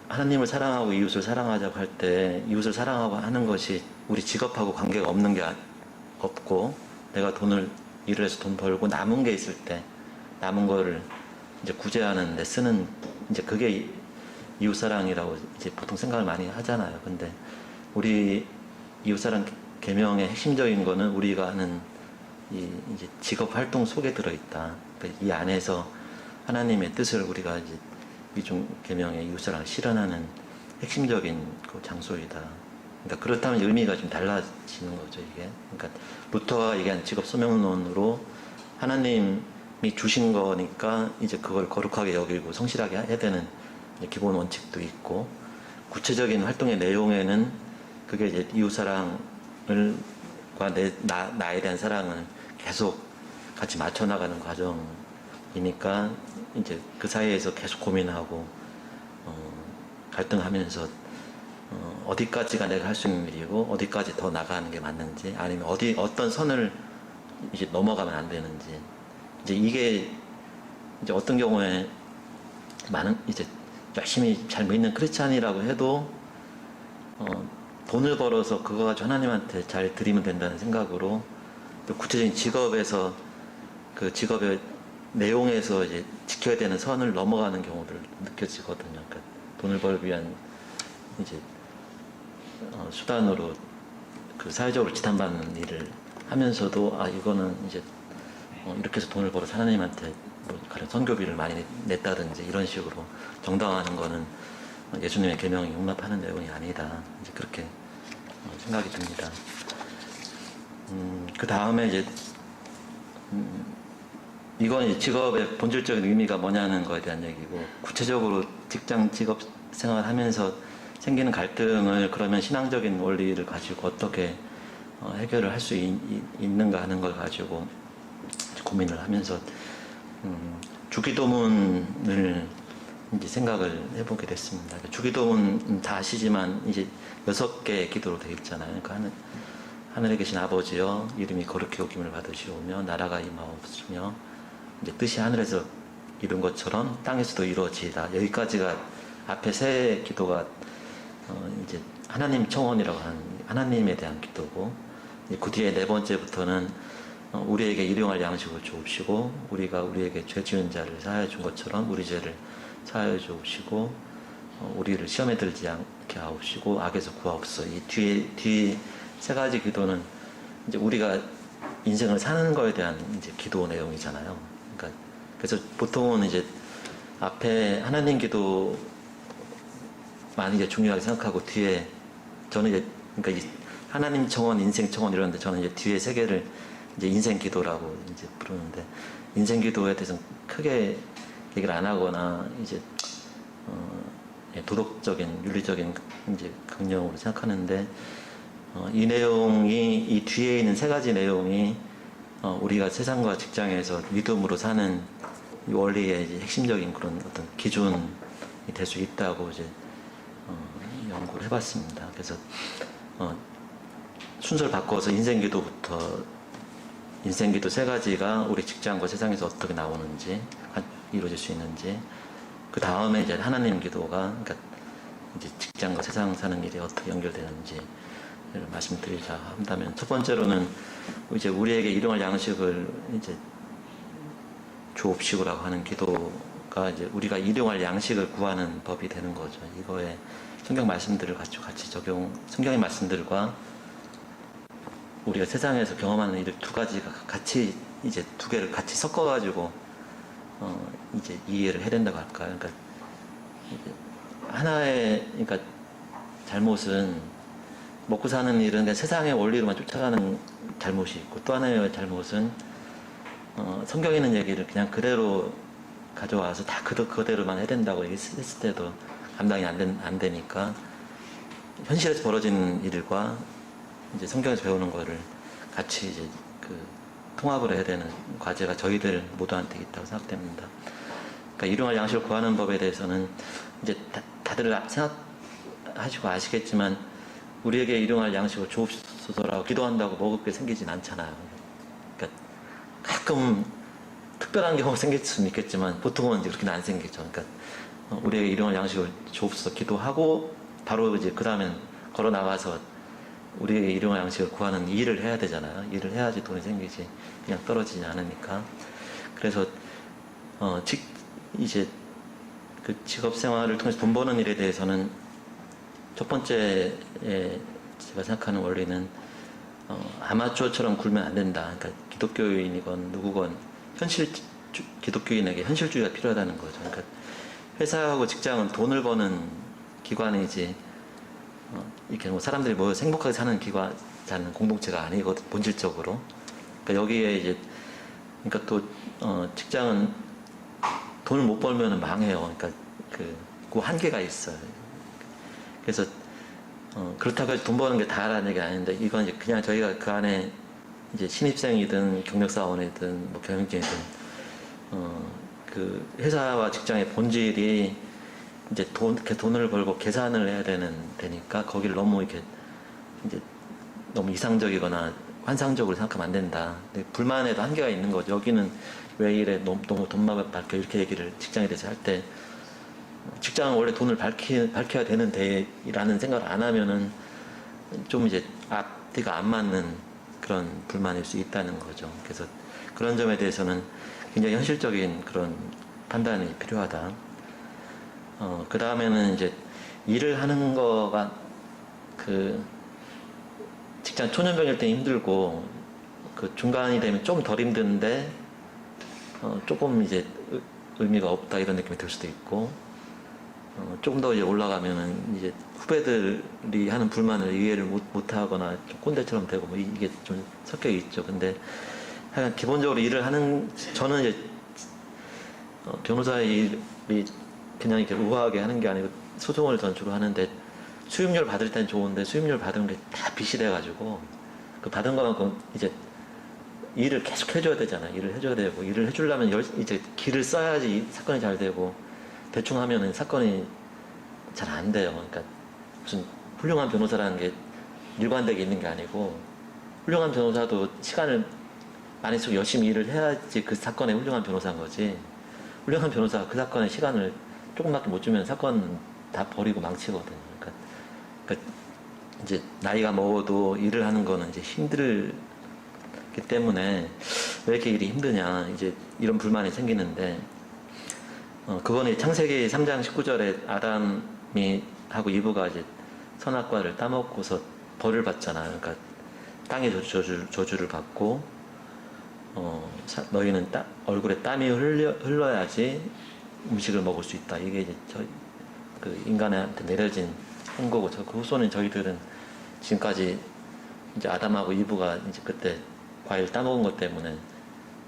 하나님을 사랑하고 이웃을 사랑하자고 할 때 이웃을 사랑하고 하는 것이 우리 직업하고 관계가 없는 게 없고, 내가 일을 해서 돈 벌고 남은 게 있을 때 남은 거를 이제 구제하는 데 쓰는, 이제 그게 이웃사랑이라고 이제 보통 생각을 많이 하잖아요. 근데 우리 이웃사랑 계명의 핵심적인 거는 우리가 하는 이제 직업 활동 속에 들어있다. 그러니까 이 안에서 하나님의 뜻을 우리가 이제 이중 계명의 이웃사랑을 실현하는 핵심적인 그 장소이다. 그러니까 그렇다면 의미가 좀 달라지는 거죠, 이게. 그러니까 루터가 얘기한 직업 소명론으로 하나님이 주신 거니까 이제 그걸 거룩하게 여기고 성실하게 해야 되는 기본 원칙도 있고, 구체적인 활동의 내용에는 그게 이제 이웃사랑과 나에 대한 사랑을 계속 같이 맞춰 나가는 과정이니까 이제 그 사이에서 계속 고민하고 갈등하면서 어디까지가 내가 할 수 있는 일이고 어디까지 더 나가는 게 맞는지, 아니면 어떤 선을 이제 넘어가면 안 되는지, 이제 이게 이제 어떤 경우에 많은 이제 열심히 잘 믿는 크리스찬이라고 해도 돈을 벌어서 그거 가지고 하나님한테 잘 드리면 된다는 생각으로 또 구체적인 직업에서 그 직업의 내용에서 이제 지켜야 되는 선을 넘어가는 경우들 느껴지거든요. 그러니까 돈을 벌기 위한 이제 수단으로 그 사회적으로 지탄받는 일을 하면서도 이거는 이제 이렇게 해서 돈을 벌어서 하나님한테 뭐 가령 선교비를 많이 냈다든지 이런 식으로 정당화하는 거는 예수님의 계명이 용납하는 내용이 아니다. 이제 그렇게 생각이 듭니다. 그 다음에 이제 이건 이제 직업의 본질적인 의미가 뭐냐는 거에 대한 얘기고, 구체적으로 직업 생활하면서 생기는 갈등을 그러면 신앙적인 원리를 가지고 어떻게 해결을 할 수 있는가 하는 걸 가지고 고민을 하면서 주기도문을 이제 생각을 해보게 됐습니다. 주기도문 다 아시지만 이제 6개의 기도로 되어 있잖아요. 그러니까 하늘에 계신 아버지여 이름이 거룩히 여김을 받으시오며 나라가 임하옵시며 이제 뜻이 하늘에서 이룬 것처럼 땅에서도 이루어지이다. 여기까지가 앞에 세 기도가 이제 하나님 청원이라고 하는 하나님에 대한 기도고, 그 뒤에 네 번째부터는 우리에게 일용할 양식을 주옵시고 우리가 우리에게 죄 지은 자를 사하여 준 것처럼 우리 죄를 사하여 주옵시고 우리를 시험에 들지 않게 하옵시고 악에서 구하옵소서. 이 뒤에 세 가지 기도는 이제 우리가 인생을 사는 거에 대한 이제 기도 내용이잖아요. 그러니까 그래서 보통은 이제 앞에 하나님 기도만 이제 중요하게 생각하고 뒤에 저는 이제 그러니까 이 하나님 청원, 인생 청원 이러는데 저는 이제 뒤에 세 개를 이제 인생 기도라고 이제 부르는데, 인생 기도에 대해서는 크게 얘기를 안 하거나 이제 도덕적인 윤리적인 이제 강령으로 생각하는데, 이 내용이 이 뒤에 있는 세 가지 내용이 우리가 세상과 직장에서 믿음으로 사는 이 원리의 이제 핵심적인 그런 어떤 기준이 될 수 있다고 이제 연구를 해봤습니다. 그래서 순서를 바꿔서 인생기도부터 인생기도 세 가지가 우리 직장과 세상에서 어떻게 나오는지 이루어질 수 있는지, 그 다음에 이제 하나님 기도가 그러니까 이제 직장과 세상 사는 일이 어떻게 연결되는지 말씀드리자 한다면, 첫 번째로는 이제 우리에게 일용할 양식을 이제 주옵시고라고 하는 기도가 이제 우리가 일용할 양식을 구하는 법이 되는 거죠. 이거에 성경 말씀들을 같이 적용, 성경의 말씀들과 우리가 세상에서 경험하는 일 두 가지가 같이 이제 두 개를 같이 섞어가지고 이제 이해를 해야 된다고 할까요? 그러니까 하나의 그러니까 잘못은 먹고 사는 일은 그냥 세상의 원리로만 쫓아가는 잘못이 있고, 또 하나의 잘못은 성경에 있는 얘기를 그냥 그대로 가져와서 다 그대로만 해야 된다고 얘기했을 때도 감당이 안 되니까 현실에서 벌어지는 일과 이제 성경에서 배우는 거를 같이 이제 그 통합을 해야 되는 과제가 저희들 모두한테 있다고 생각됩니다. 그러니까 일용할 양식을 구하는 법에 대해서는 이제 다들 생각하시고 아시겠지만 우리에게 일용할 양식을 주옵소서라고 기도한다고 먹을 게 생기진 않잖아요. 그러니까 가끔 특별한 경우가 생길 수는 있겠지만 보통은 이제 그렇게는 안 생기죠. 그러니까 우리에게 일용할 양식을 주옵소서 기도하고 바로 이제 그 다음엔 걸어 나가서 우리에게 일용할 양식을 구하는 일을 해야 되잖아요. 일을 해야지 돈이 생기지 그냥 떨어지지 않으니까. 그래서 이제 그 직업 생활을 통해서 돈 버는 일에 대해서는 첫 번째 제가 생각하는 원리는 아마추어처럼 굴면 안 된다. 그러니까 기독교인이건 누구건 기독교인에게 현실주의가 필요하다는 거죠. 그러니까 회사하고 직장은 돈을 버는 기관이지 이렇게 뭐 사람들이 뭐 행복하게 사는 사는 공동체가 아니거든, 본질적으로. 그러니까 여기에 이제 그러니까 또 직장은 돈을 못 벌면 망해요. 그러니까 그 한계가 있어요. 그래서 그렇다고 해서 돈 버는 게 다라는 얘기 아닌데, 이건 이제 그냥 저희가 그 안에 이제 신입생이든 경력사원이든 뭐 경영진이든 그 회사와 직장의 본질이 이제 돈을 벌고 계산을 해야 되니까 거기를 너무 이렇게 이제 너무 이상적이거나 환상적으로 생각하면 안 된다. 근데 불만에도 한계가 있는 거죠. 여기는 왜 이래 너무 돈만 밝혀 이렇게 얘기를 직장에 대해서 할 때, 직장은 원래 돈을 밝혀야 되는 데라는 생각을 안 하면은 좀 이제 앞뒤가 안 맞는 그런 불만일 수 있다는 거죠. 그래서 그런 점에 대해서는 굉장히 현실적인 그런 판단이 필요하다. 그 다음에는 이제 일을 하는 거가 그 직장 초년병일 때 힘들고 그 중간이 되면 좀 덜 힘든데 조금 이제 의미가 없다 이런 느낌이 들 수도 있고, 조금 더 이제 올라가면은 이제 후배들이 하는 불만을 이해를 못 하거나 좀 꼰대처럼 되고 뭐 이게 좀 섞여 있죠. 근데 하여간 기본적으로 일을 하는, 저는 이제 변호사 일이 그냥 이렇게 우아하게 하는 게 아니고 소송을 전 주로 하는데, 수임료를 받을 땐 좋은데 수임료를 받은 게 다 빚이 돼가지고 그 받은 것만큼 이제 일을 계속 해줘야 되잖아요. 일을 해줘야 되고, 일을 해주려면 이제 길을 써야지 사건이 잘 되고, 대충 하면은 사건이 잘 안 돼요. 그러니까 무슨 훌륭한 변호사라는 게 일관되게 있는 게 아니고 훌륭한 변호사도 시간을 많이 쓰고 열심히 일을 해야지 그 사건의 훌륭한 변호사인 거지. 훌륭한 변호사가 그 사건에 시간을 조금밖에 못 주면 사건은 다 버리고 망치거든요. 그러니까 이제 나이가 먹어도 일을 하는 거는 이제 힘들기 때문에 왜 이렇게 일이 힘드냐 이제 이런 불만이 생기는데 그거는 창세기 3장 19절에 아담이 하고 이브가 이제 선악과를 따먹고서 벌을 받잖아요. 그러니까 땅의 저주를 받고 너희는 얼굴에 땀이 흘러야지 음식을 먹을 수 있다. 이게 이제 그 인간한테 내려진 행거고 그 후손인 저희들은 지금까지 이제 아담하고 이브가 이제 그때 과일 따먹은 것 때문에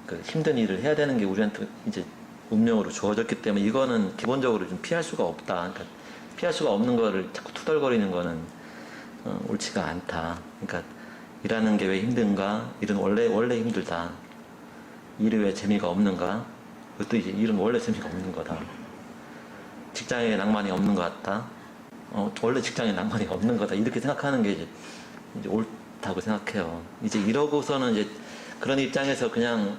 그 힘든 일을 해야 되는 게 우리한테 이제 운명으로 주어졌기 때문에 이거는 기본적으로 좀 피할 수가 없다. 그러니까 피할 수가 없는 거를 자꾸 투덜거리는 거는 옳지가 않다. 그러니까 일하는 게 왜 힘든가? 일은 원래 힘들다. 일이 왜 재미가 없는가? 그것도 이제 일은 원래 재미가 없는 거다. 직장에 낭만이 없는 것 같다. 원래 직장에 낭만이 없는 거다. 이렇게 생각하는 게 이제 옳다고 생각해요. 이제 이러고서는 이제 그런 입장에서 그냥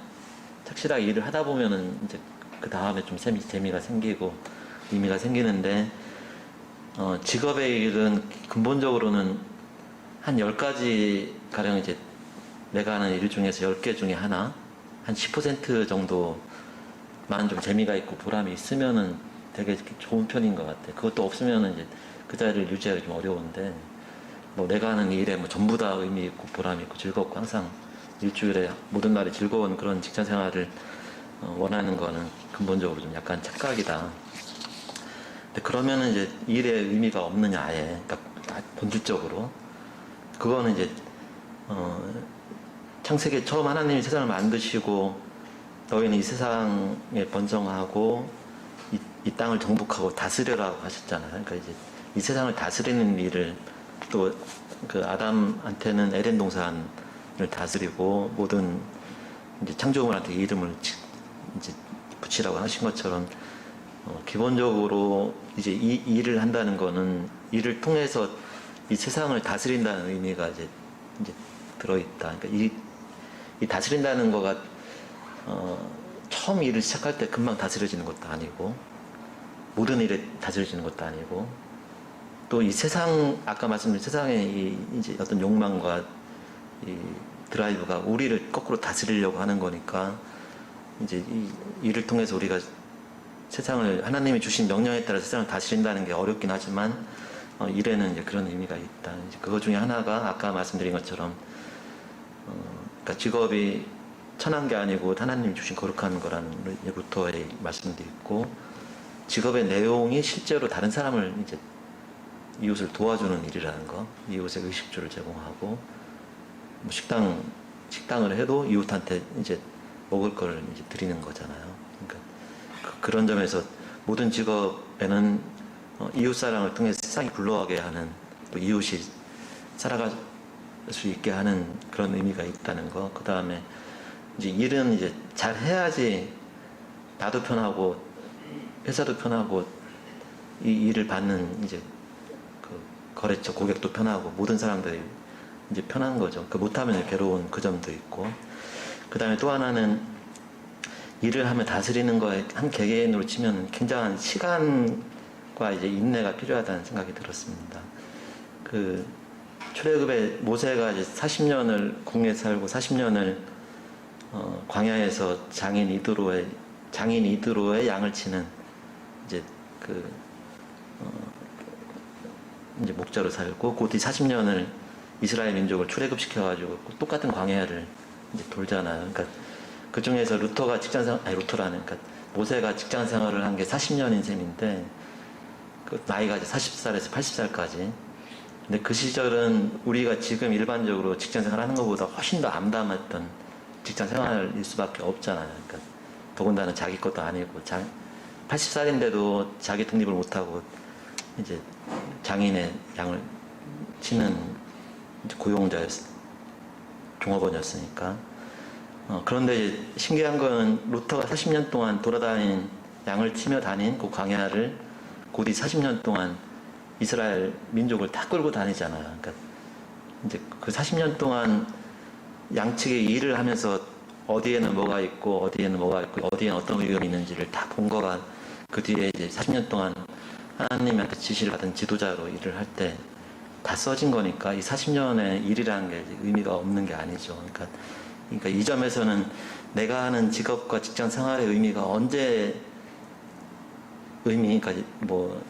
착실하게 일을 하다 보면은 이제 그 다음에 좀 재미가 생기고 의미가 생기는데, 직업의 일은 근본적으로는 한 10가지 가령 이제 내가 하는 일 중에서 10개 중에 하나, 한 10% 정도만 좀 재미가 있고 보람이 있으면은 되게 좋은 편인 것 같아. 그것도 없으면은 이제 그 자리를 유지하기 좀 어려운데, 뭐 내가 하는 일에 뭐 전부 다 의미 있고 보람이 있고 즐겁고 항상 일주일에 모든 날이 즐거운 그런 직장 생활을 원하는 거는 근본적으로 좀 약간 착각이다. 근데 그러면은 이제 일에 의미가 없느냐, 아예. 그러니까 본질적으로. 그거는 이제, 창세기 처음 하나님이 세상을 만드시고, 너희는 이 세상에 번성하고, 이 땅을 정복하고 다스려라고 하셨잖아요. 그러니까 이제 이 세상을 다스리는 일을 또 그 아담한테는 에덴 동산을 다스리고 모든 이제 창조물한테 이름을 이제 붙이라고 하신 것처럼 기본적으로 이제 이 일을 한다는 거는 일을 통해서 이 세상을 다스린다는 의미가 이제 들어있다. 그러니까 이 다스린다는 거가 처음 일을 시작할 때 금방 다스려지는 것도 아니고 모든 일에 다스려지는 것도 아니고 또 이 세상 아까 말씀드린 세상의 이제 어떤 욕망과 이 드라이브가 우리를 거꾸로 다스리려고 하는 거니까 이제 이 일을 통해서 우리가 세상을 하나님이 주신 명령에 따라 세상을 다스린다는 게 어렵긴 하지만 일에는 이제 그런 의미가 있다. 이제 그거 중에 하나가 아까 말씀드린 것처럼 그러니까 직업이 천한 게 아니고 하나님이 주신 거룩한 거라는 루터의 말씀도 있고 직업의 내용이 실제로 다른 사람을 이제 이웃을 도와주는 일이라는 거, 이웃의 의식주를 제공하고 뭐 식당을 해도 이웃한테 이제 먹을 거를 이제 드리는 거잖아요. 그러니까 그런 점에서 모든 직업에는 이웃 사랑을 통해 세상이 굴러가게 하는 또 이웃이 살아갈 수 있게 하는 그런 의미가 있다는 거. 그 다음에 이제 일은 이제 잘 해야지 나도 편하고 회사도 편하고 이 일을 받는 이제 그 거래처 고객도 편하고 모든 사람들이 이제 편한 거죠. 그 못하면 괴로운 그 점도 있고. 그 다음에 또 하나는 일을 하면 다스리는 거에 한 개개인으로 치면 굉장한 시간과 이제 인내가 필요하다는 생각이 들었습니다. 그 출애굽에 모세가 이제 40년을 궁에 살고 40년을 광야에서 장인 이드로의 양을 치는 이제 이제 목자로 살고 그 뒤 40년을 이스라엘 민족을 출애굽시켜가지고 똑같은 광야를 이제 돌잖아요. 그러니까 그 중에서 그러니까 모세가 직장 생활을 한 게 40년인 셈인데 그 나이가 이제 40살에서 80살까지. 근데 그 시절은 우리가 지금 일반적으로 직장 생활하는 것보다 훨씬 더 암담했던 직장 생활일 수밖에 없잖아요. 그러니까 더군다나 자기 것도 아니고 80살인데도 자기 독립을 못하고 이제 장인의 양을 치는 종업원이었으니까. 그런데 이제 신기한 거는 루터가 40년 동안 돌아다닌 양을 치며 다닌 그 광야를 곧이 40년 동안 이스라엘 민족을 다 끌고 다니잖아요. 그러니까 이제 그 40년 동안 양측의 일을 하면서 어디에는 뭐가 있고 어디에는 뭐가 있고 어디에는 어떤 위험이 있는지를 다 본 거가 그 뒤에 이제 40년 동안 하나님한테 지시를 받은 지도자로 일을 할 때 다 써진 거니까 이 40년의 일이라는 게 의미가 없는 게 아니죠. 그러니까 이 점에서는 내가 하는 직업과 직장 생활의 의미가 언제 그러니까 뭐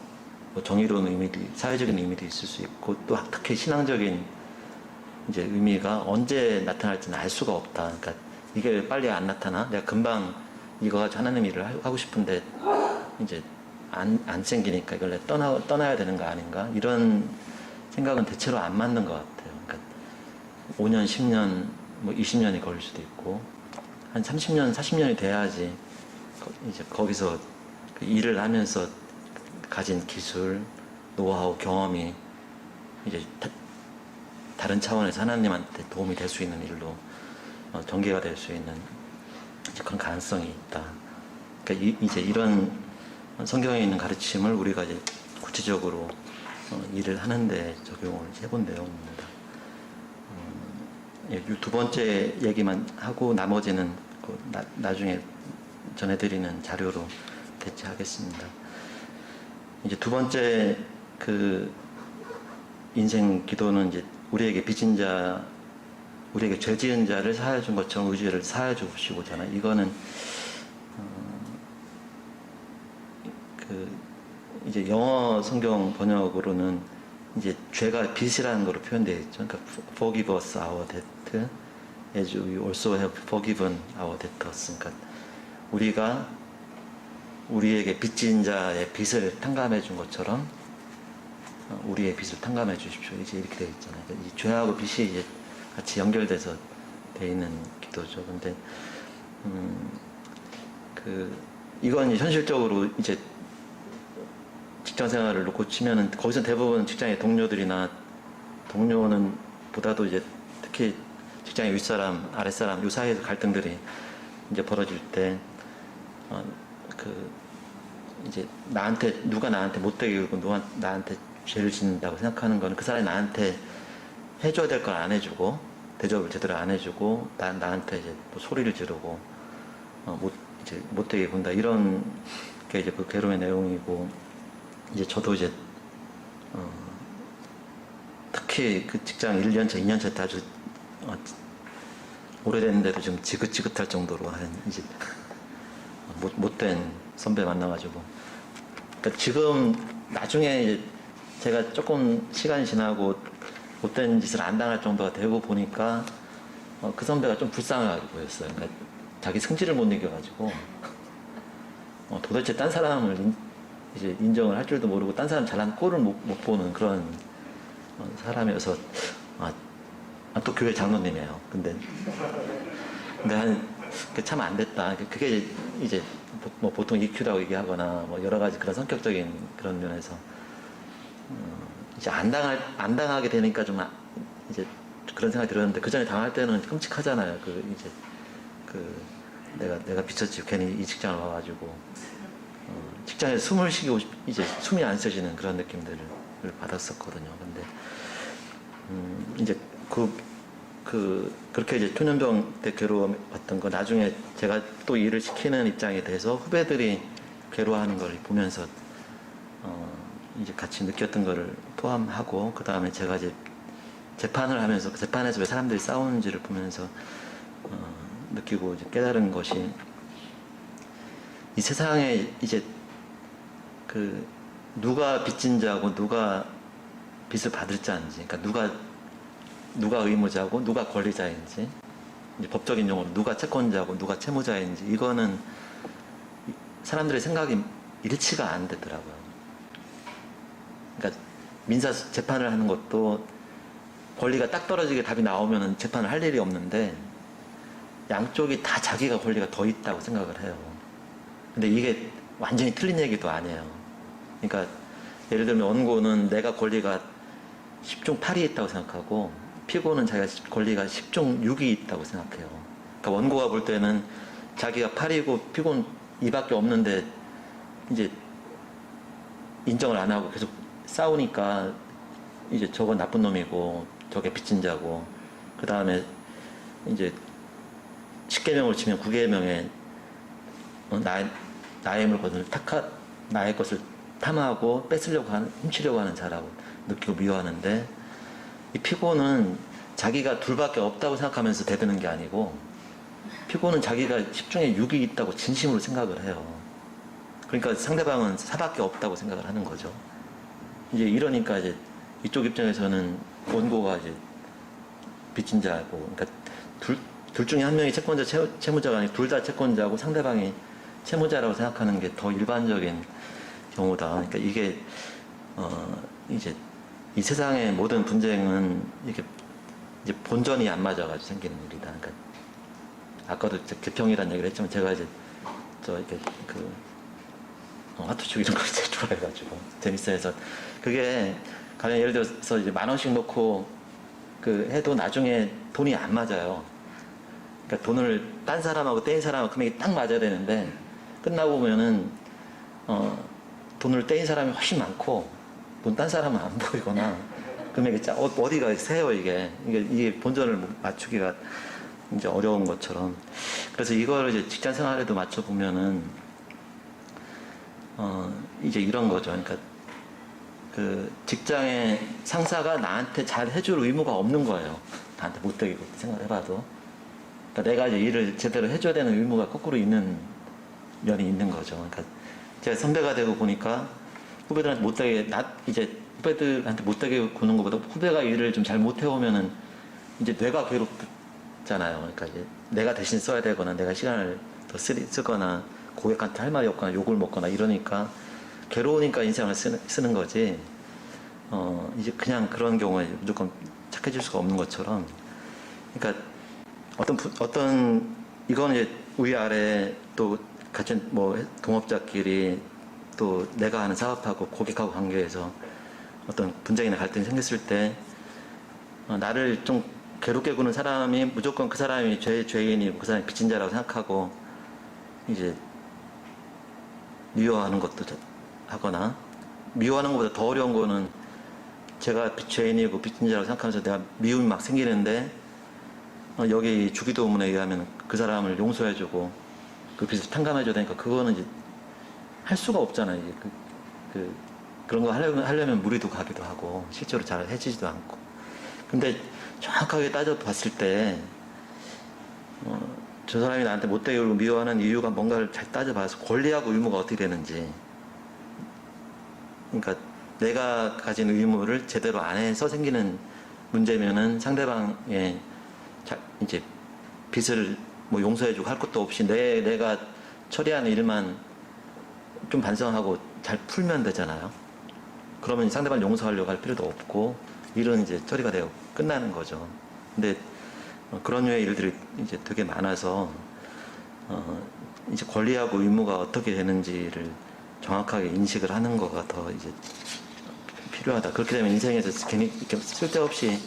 정의로운 의미도 사회적인 의미도 있을 수 있고 또 특히 신앙적인 이제 의미가 언제 나타날지는 알 수가 없다. 그러니까 이게 왜 빨리 안 나타나? 내가 금방 이거 가지고 하나님 일을 하고 싶은데 이제 안 생기니까 이걸 떠나야 되는 거 아닌가? 이런 생각은 대체로 안 맞는 것 같아요. 그러니까 5년, 10년, 뭐 20년이 걸릴 수도 있고 한 30년, 40년이 돼야지 이제 거기서 그 일을 하면서 가진 기술, 노하우, 경험이 이제 다른 차원에서 하나님한테 도움이 될 수 있는 일로 전개가 될 수 있는 그런 가능성이 있다. 그러니까 이제 이런 성경에 있는 가르침을 우리가 이제 구체적으로 일을 하는데 적용을 해본 내용입니다. 두 번째 얘기만 하고 나머지는 나중에 전해드리는 자료로 대체하겠습니다. 이제 두 번째 그 인생 기도는 이제 우리에게 빚진 자, 우리에게 죄 지은 자를 사하여 준 것처럼 우리 죄를 사하여 주시고잖아요. 이거는 이제 영어 성경 번역으로는 이제 죄가 빚이라는 거로 표현되어 있죠. 그러니까 forgive us our debt as we also have forgiven our debtors. 그러니까 우리가 우리에게 빚진 자의 빚을 탕감해 준 것처럼 우리의 빚을 탕감해 주십시오. 이제 이렇게 되어 있잖아요. 그러니까 이 죄하고 빚이 이제 같이 연결돼서 되어 있는 기도죠. 근데 이건 현실적으로 이제 직장 생활을 놓고 치면은 거기서 대부분 직장의 동료들이나 동료는 보다도 이제 특히 직장의 윗사람, 아랫사람 요 사이에서 갈등들이 이제 벌어질 때 이제 누가 나한테 못되게 굴고 누가 나한테 죄를 짓는다고 생각하는 거는 그 사람이 나한테 해줘야 될 걸 안 해주고 대접을 제대로 안 해주고 나한테 이제 또 소리를 지르고 이제 못되게 군다 이런 게 이제 그 괴로움의 내용이고 이제 저도 이제 특히 그 직장 1년차, 2년차 때 아주 오래됐는데도 좀 지긋지긋할 정도로 이제 못된 선배 만나가지고 그러니까 지금 나중에 이제 제가 조금 시간이 지나고 못된 짓을 안 당할 정도가 되고 보니까 그 선배가 좀 불쌍하게 보였어요. 그러니까 자기 성질을 못 이겨가지고 도대체 딴 사람을 이제 인정을 할 줄도 모르고 딴 사람 잘난 꼴을 못 보는 그런 사람이어서 또 교회 장로님이에요. 근데 참 안 됐다. 그게 이제 뭐 보통 EQ라고 얘기하거나 뭐 여러 가지 그런 성격적인 그런 면에서 이제 안 당하게 되니까 좀 이제 그런 생각이 들었는데 그 전에 당할 때는 끔찍하잖아요. 내가 미쳤지 괜히 이 직장을 와가지고 직장에서 숨을 쉬고 이제 숨이 안 쉬어지는 그런 느낌들을 받았었거든요. 근데 이제 그렇게 이제 초년병 때 괴로워봤던 거 나중에 제가 또 일을 시키는 입장이 돼서 후배들이 괴로워하는 걸 보면서 이제 같이 느꼈던 거를 포함하고 그 다음에 제가 이제 재판을 하면서 그 재판에서 왜 사람들이 싸우는지를 보면서 느끼고 이제 깨달은 것이 이 세상에 이제 누가 빚진 자고 누가 빚을 받을 자인지, 그러니까 누가 의무자고 누가 권리자인지, 이제 법적인 용어로 누가 채권자고 누가 채무자인지 이거는 사람들의 생각이 일치가 안 되더라고요. 그러니까 민사 재판을 하는 것도 권리가 딱 떨어지게 답이 나오면 재판을 할 일이 없는데 양쪽이 다 자기가 권리가 더 있다고 생각을 해요. 근데 이게 완전히 틀린 얘기도 아니에요. 그러니까 예를 들면 원고는 내가 권리가 10중 8이 있다고 생각하고 피고는 자기가 권리가 10중 6이 있다고 생각해요. 그러니까 원고가 볼 때는 자기가 8이고 피고는 2밖에 없는데 이제 인정을 안 하고 계속 싸우니까 이제 저건 나쁜 놈이고 저게 빚진 자고 그 다음에 이제 10계명을 치면 9계명에 나의 물건을 나의 것을 탐하고 뺏으려고 하는, 훔치려고 하는 자라고 느끼고 미워하는데, 이 피고는 자기가 둘밖에 없다고 생각하면서 대드는 게 아니고, 피고는 자기가 10중에 6이 있다고 진심으로 생각을 해요. 그러니까 상대방은 4밖에 없다고 생각을 하는 거죠. 이제 이러니까 이제 이쪽 입장에서는 원고가 이제 빚진 자고, 그러니까 둘 중에 한 명이 채권자, 채무자가 아니고 둘 다 채권자고 상대방이 채무자라고 생각하는 게 더 일반적인 경우다. 그러니까 이게 이제 이 세상의 모든 분쟁은 이게 이제 본전이 안 맞아가지고 생기는 일이다. 그러니까 아까도 개평이라는 얘기를 했지만 제가 이제 이렇게 화투축 이런 걸 제일 좋아해가지고 재밌어해서 그게 가령 예를 들어서 이제 10,000원씩 놓고 해도 나중에 돈이 안 맞아요. 그러니까 돈을 딴 사람하고 떼인 사람하고 금액이 딱 맞아야 되는데 끝나고 보면은 돈을 떼인 사람이 훨씬 많고 돈 딴 사람은 안 보이거나 금액이 어디가 세요 이게 본전을 맞추기가 이제 어려운 것처럼. 그래서 이걸 이제 직장 생활에도 맞춰 보면은 이제 이런 거죠. 그러니까 직장의 상사가 나한테 잘 해줄 의무가 없는 거예요. 나한테 못되게 생각해봐도. 그러니까 내가 이제 일을 제대로 해줘야 되는 의무가 거꾸로 있는 면이 있는 거죠. 그러니까 제가 선배가 되고 보니까 후배들한테 못되게 구는 것보다 후배가 일을 좀 잘 못해오면은 이제 뇌가 괴롭잖아요. 그러니까 이제 내가 대신 써야 되거나 내가 시간을 더 쓰거나 고객한테 할 말이 없거나 욕을 먹거나 이러니까 괴로우니까 인생을 쓰는 거지. 이제 그냥 그런 경우에 무조건 착해질 수가 없는 것처럼. 그러니까 이거는 이제 위아래 또 같이 동업자끼리 또 내가 하는 사업하고 고객하고 관계에서 어떤 분쟁이나 갈등이 생겼을 때 나를 좀 괴롭게 구는 사람이 무조건 그 사람이 죄인이고 그 사람이 빚진 자라고 생각하고 이제 미워하는 것도 하거나, 미워하는 것보다 더 어려운 거는 제가 죄인이고 빚진 자라고 생각하면서 내가 미움이 막 생기는데 여기 주기도문에 의하면 그 사람을 용서해주고 그 빚을 탕감해줘야 되니까 그거는 이제 할 수가 없잖아요. 이제 그런 거 하려면 무리도 가기도 하고 실제로 잘 해지지도 않고. 근데 정확하게 따져봤을 때 저 사람이 나한테 못되게 굴고 미워하는 이유가 뭔가를 잘 따져봐서 권리하고 의무가 어떻게 되는지, 그러니까 내가 가진 의무를 제대로 안 해서 생기는 문제면은 상대방의 이제 빚을 용서해주고 할 것도 없이 내가 처리하는 일만 좀 반성하고 잘 풀면 되잖아요. 그러면 상대방을 용서하려고 할 필요도 없고 일은 이제 처리가 되고 끝나는 거죠. 근데 그런 류의 일들이 이제 되게 많아서 이제 권리하고 의무가 어떻게 되는지를 정확하게 인식을 하는 거가 더 이제 필요하다. 그렇게 되면 인생에서 괜히 이렇게 쓸데없이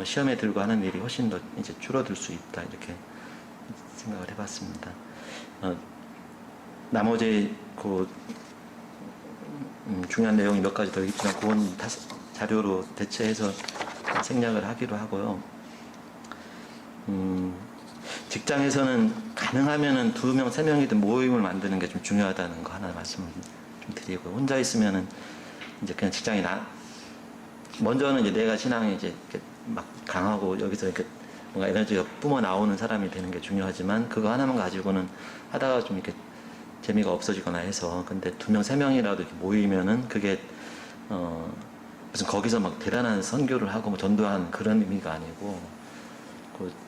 시험에 들고 하는 일이 훨씬 더 이제 줄어들 수 있다. 이렇게 생각을 해봤습니다. 나머지 중요한 내용이 몇 가지 더 있지만 그건 자료로 대체해서 생략을 하기로 하고요. 직장에서는 가능하면은 2명, 3명이든 모임을 만드는 게 좀 중요하다는 거 하나 말씀을 좀 드리고, 혼자 있으면은 이제 그냥 직장이 먼저는 이제 내가 신앙이 이제 이렇게 막 강하고 여기서 이렇게 뭔가 에너지가 뿜어 나오는 사람이 되는 게 중요하지만 그거 하나만 가지고는 하다가 좀 이렇게 재미가 없어지거나 해서, 근데 2명, 3명이라도 이렇게 모이면은 그게 무슨 거기서 막 대단한 선교를 하고 전도하는 그런 의미가 아니고,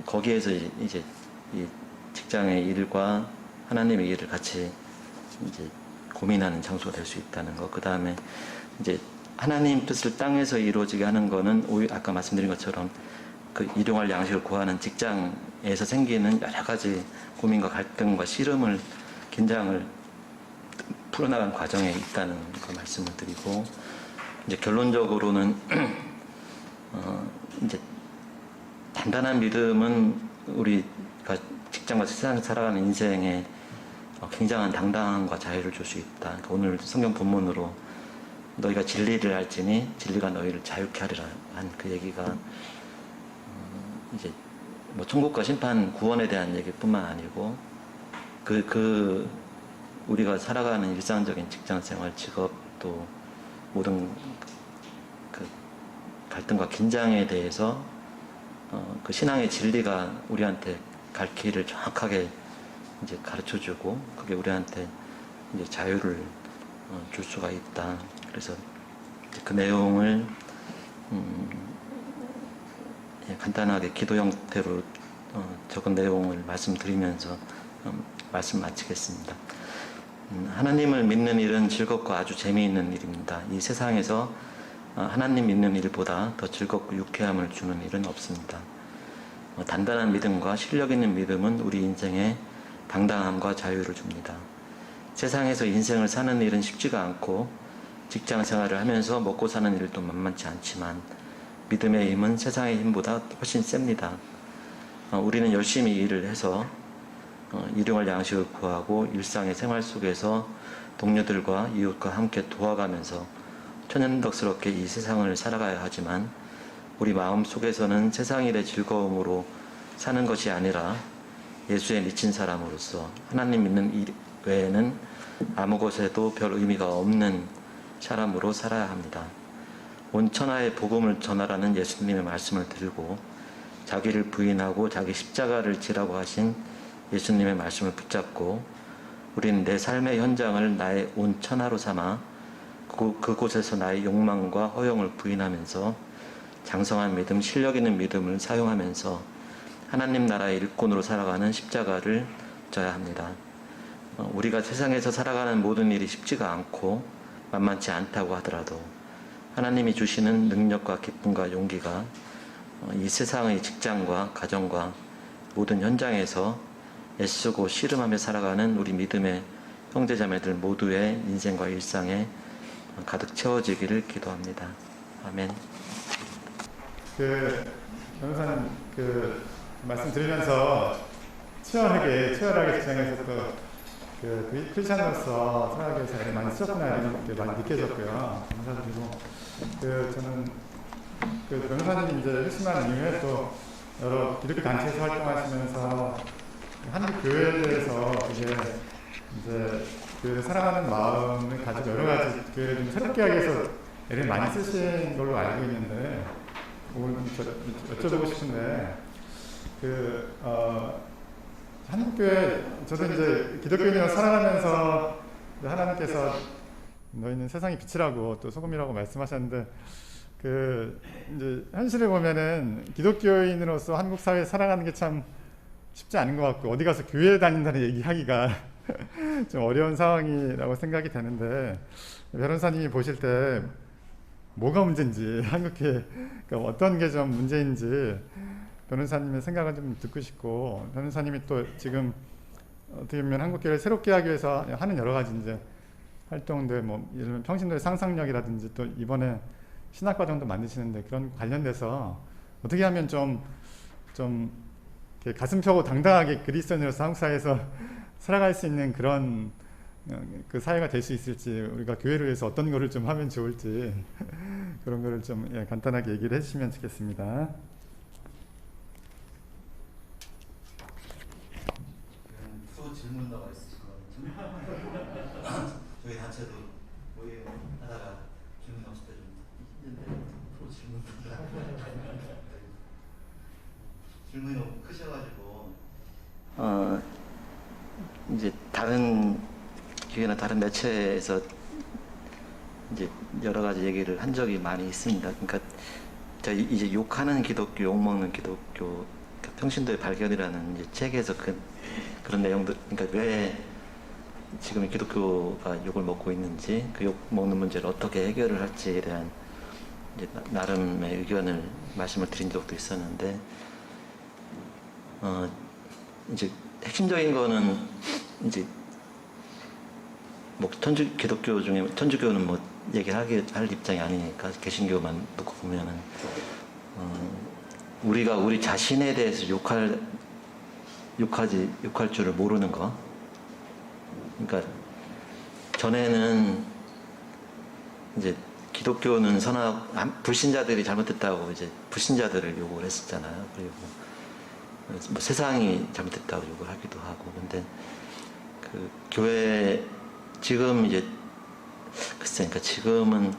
거기에서 이제 이 직장의 일과 하나님의 일을 같이 이제 고민하는 장소가 될 수 있다는 거. 그 다음에 이제 하나님 뜻을 땅에서 이루어지게 하는 거는 아까 말씀드린 것처럼 일용할 양식을 구하는 직장에서 생기는 여러 가지 고민과 갈등과 씨름을, 긴장을 풀어나가는 과정에 있다는 걸 말씀을 드리고, 이제 결론적으로는 이제 단단한 믿음은 우리가 직장과 세상 살아가는 인생에 굉장한 당당함과 자유를 줄 수 있다. 그러니까 오늘 성경 본문으로 너희가 진리를 알지니 진리가 너희를 자유케 하리라 한 그 얘기가 이제 뭐 천국과 심판, 구원에 대한 얘기뿐만 아니고 우리가 살아가는 일상적인 직장생활, 직업, 또 모든 그 갈등과 긴장에 대해서 그 신앙의 진리가 우리한테 갈 길을 정확하게 이제 가르쳐주고, 그게 우리한테 이제 자유를 줄 수가 있다. 그래서 그 내용을 간단하게 기도 형태로 적은 내용을 말씀드리면서 말씀 마치겠습니다. 하나님을 믿는 일은 즐겁고 아주 재미있는 일입니다. 이 세상에서 하나님 믿는 일보다 더 즐겁고 유쾌함을 주는 일은 없습니다. 단단한 믿음과 실력 있는 믿음은 우리 인생에 당당함과 자유를 줍니다. 세상에서 인생을 사는 일은 쉽지가 않고 직장 생활을 하면서 먹고 사는 일도 만만치 않지만 믿음의 힘은 세상의 힘보다 훨씬 셉니다. 우리는 열심히 일을 해서 일용할 양식을 구하고 일상의 생활 속에서 동료들과 이웃과 함께 도와가면서 천연덕스럽게 이 세상을 살아가야 하지만 우리 마음 속에서는 세상 일의 즐거움으로 사는 것이 아니라 예수에 미친 사람으로서 하나님 믿는 일 외에는 아무 것에도 별 의미가 없는 사람으로 살아야 합니다. 온 천하에 복음을 전하라는 예수님의 말씀을 들고 자기를 부인하고 자기 십자가를 지라고 하신 예수님의 말씀을 붙잡고 우리는 내 삶의 현장을 나의 온 천하로 삼아 그곳에서 나의 욕망과 허영을 부인하면서 장성한 믿음, 실력 있는 믿음을 사용하면서 하나님 나라의 일꾼으로 살아가는 십자가를 져야 합니다. 우리가 세상에서 살아가는 모든 일이 쉽지가 않고 만만치 않다고 하더라도 하나님이 주시는 능력과 기쁨과 용기가 이 세상의 직장과 가정과 모든 현장에서 애쓰고 씨름하며 살아가는 우리 믿음의 형제자매들 모두의 인생과 일상에 가득 채워지기를 기도합니다. 아멘. 변호사님 말씀 들으면서 치열하게 직장에서 또 크리스찬으로서 살아가기 위해서 많이 쓰셨구나 이런 게 많이 느껴졌고요. 감사드리고 저는 변호사님이 이제 회심한 이후에 또 여러 기독교 단체에서 활동하시면서 한국 교회에 대해서 이제 교회를 사랑하는 마음을 가지고 여러 가지 교회를 좀 새롭게 하기 위해서 애를 많이 쓰신 걸로 알고 있는데 오늘 여쭤보고 싶은데 한국교회 저도 이제 기독교인으로 살아가면서 하나님께서 너희는 세상의 빛이라고 또 소금이라고 말씀하셨는데 이제 현실을 보면은 기독교인으로서 한국 사회에 살아가는 게 참 쉽지 않은 것 같고 어디 가서 교회 다닌다는 얘기하기가 좀 어려운 상황이라고 생각이 되는데 변호사님이 보실 때 뭐가 문제인지 한국교회 그러니까 어떤 게 좀 문제인지 변호사님의 생각을 좀 듣고 싶고 변호사님이 또 지금 어떻게 보면 한국교회를 새롭게 하기 위해서 하는 여러 가지 이제 활동들 뭐 예를 들면 평신도의 상상력이라든지 또 이번에 신학과정도 만드시는데 그런 관련돼서 어떻게 하면 좀 가슴 펴고 당당하게 그리스도인으로서 한국 사회에서 살아갈 수 있는 그런 그 사회가 될 수 있을지 우리가 교회를 위해서 어떤 거를 좀 하면 좋을지 그런 거를 좀 간단하게 얘기를 해주시면 좋겠습니다. 질문다가 있으실 거거든요. 저희 단체도 모임하다가 질문 없을 때 좀 힘든데 프로 질문이 너무 크셔가지고 이제 다른 기회나 다른 매체에서 이제 여러 가지 얘기를 한 적이 많이 있습니다. 그러니까 제가 이제 욕하는 기독교, 욕먹는 기독교, 평신도의 발견이라는 이제 책에서 그런 내용들, 그러니까 왜 지금 기독교가 욕을 먹고 있는지, 그 욕 먹는 문제를 어떻게 해결을 할지에 대한 이제 나름의 의견을 말씀을 드린 적도 있었는데, 이제 핵심적인 거는 이제 뭐 기독교 중에 천주교는 뭐 할 입장이 아니니까 개신교만 놓고 보면은 우리가 우리 자신에 대해서 욕할 줄을 모르는 거. 그러니까 전에는 이제 기독교는 불신자들이 잘못했다고 이제 불신자들을 욕을 했었잖아요. 그리고 뭐 세상이 잘못됐다고 욕을 하기도 하고. 근데 그 교회 지금 이제 글쎄, 그러니까 지금은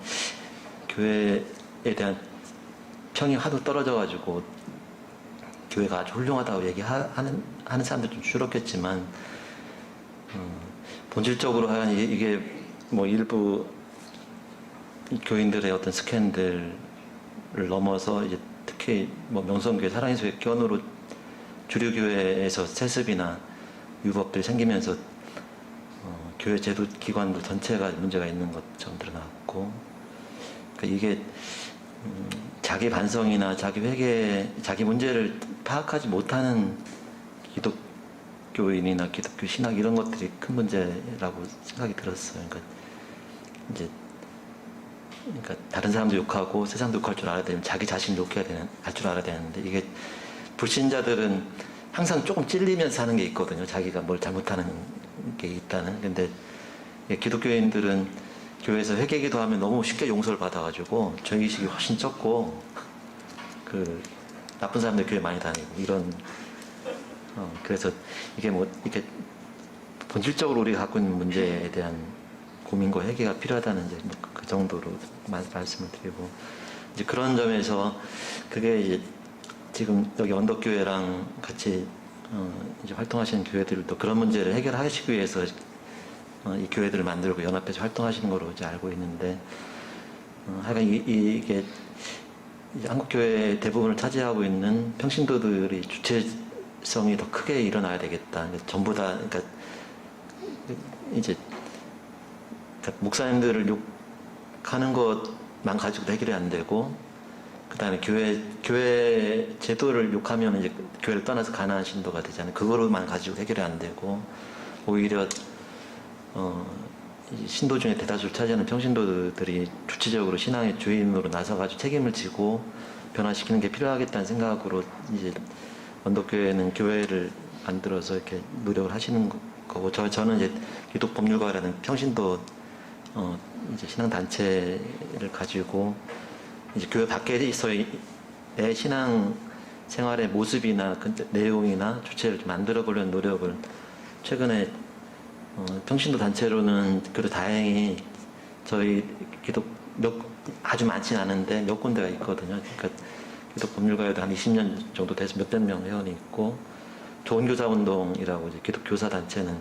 교회에 대한 평이 하도 떨어져가지고 교회가 아주 훌륭하다고 얘기하는 사람들 좀 줄었겠지만, 본질적으로 하여간 이게 뭐 일부 교인들의 어떤 스캔들을 넘어서 이제 특히 뭐 명성교회 사랑의교회 견으로 주류교회에서 세습이나 위법들이 생기면서 교회 제도 기관도 전체가 문제가 있는 것처럼 드러났고, 그러니까 이게 자기 반성이나 자기 회개, 자기 문제를 파악하지 못하는 기독교인이나 기독교 신학 이런 것들이 큰 문제라고 생각이 들었어요. 그러니까 다른 사람도 욕하고 세상도 욕할 줄 알아야 되면 자기 자신 할 줄 알아야 되는데, 이게 불신자들은 항상 조금 찔리면서 하는 게 있거든요. 자기가 뭘 잘못하는 게 있다는. 근데 기독교인들은 교회에서 회개기도 하면 너무 쉽게 용서를 받아가지고 죄의식이 훨씬 적고, 그 나쁜 사람들 교회 많이 다니고 이런. 그래서 이게 뭐 이렇게 본질적으로 우리가 갖고 있는 문제에 대한 고민과 회개가 필요하다는 이제 그 정도로 말씀을 드리고, 이제 그런 점에서 그게 이제 지금 여기 언덕교회랑 같이 이제 활동하시는 교회들도 그런 문제를 해결하시기 위해서 이 교회들을 만들고 연합해서 활동하시는 거로 이제 알고 있는데, 하여간 이게 이제 한국교회 대부분을 차지하고 있는 평신도들이 주체성이 더 크게 일어나야 되겠다. 전부 다, 그러니까 이제 목사님들을 욕하는 것만 가지고도 해결이 안 되고, 그 다음에 교회 제도를 욕하면 이제 교회를 떠나서 가난한 신도가 되잖아요. 그거로만 가지고 해결이 안 되고, 오히려 이 신도 중에 대다수를 차지하는 평신도들이 주체적으로 신앙의 주인으로 나서가지고 책임을 지고 변화시키는 게 필요하겠다는 생각으로 이제 언덕교회는 교회를 만들어서 이렇게 노력을 하시는 거고, 저는 이제 기독법률가라는 평신도 이제 신앙 단체를 가지고 이제 교회 밖에서의 신앙 생활의 모습이나 내용이나 주체를 만들어 보려는 노력을 최근에 평신도 단체로는 그래도 다행히 저희 아주 많진 않은데 몇 군데가 있거든요. 그러니까 기독법률가에도 한 20년 정도 돼서 몇백 명 회원이 있고, 좋은교사운동이라고 이제 기독교사 단체는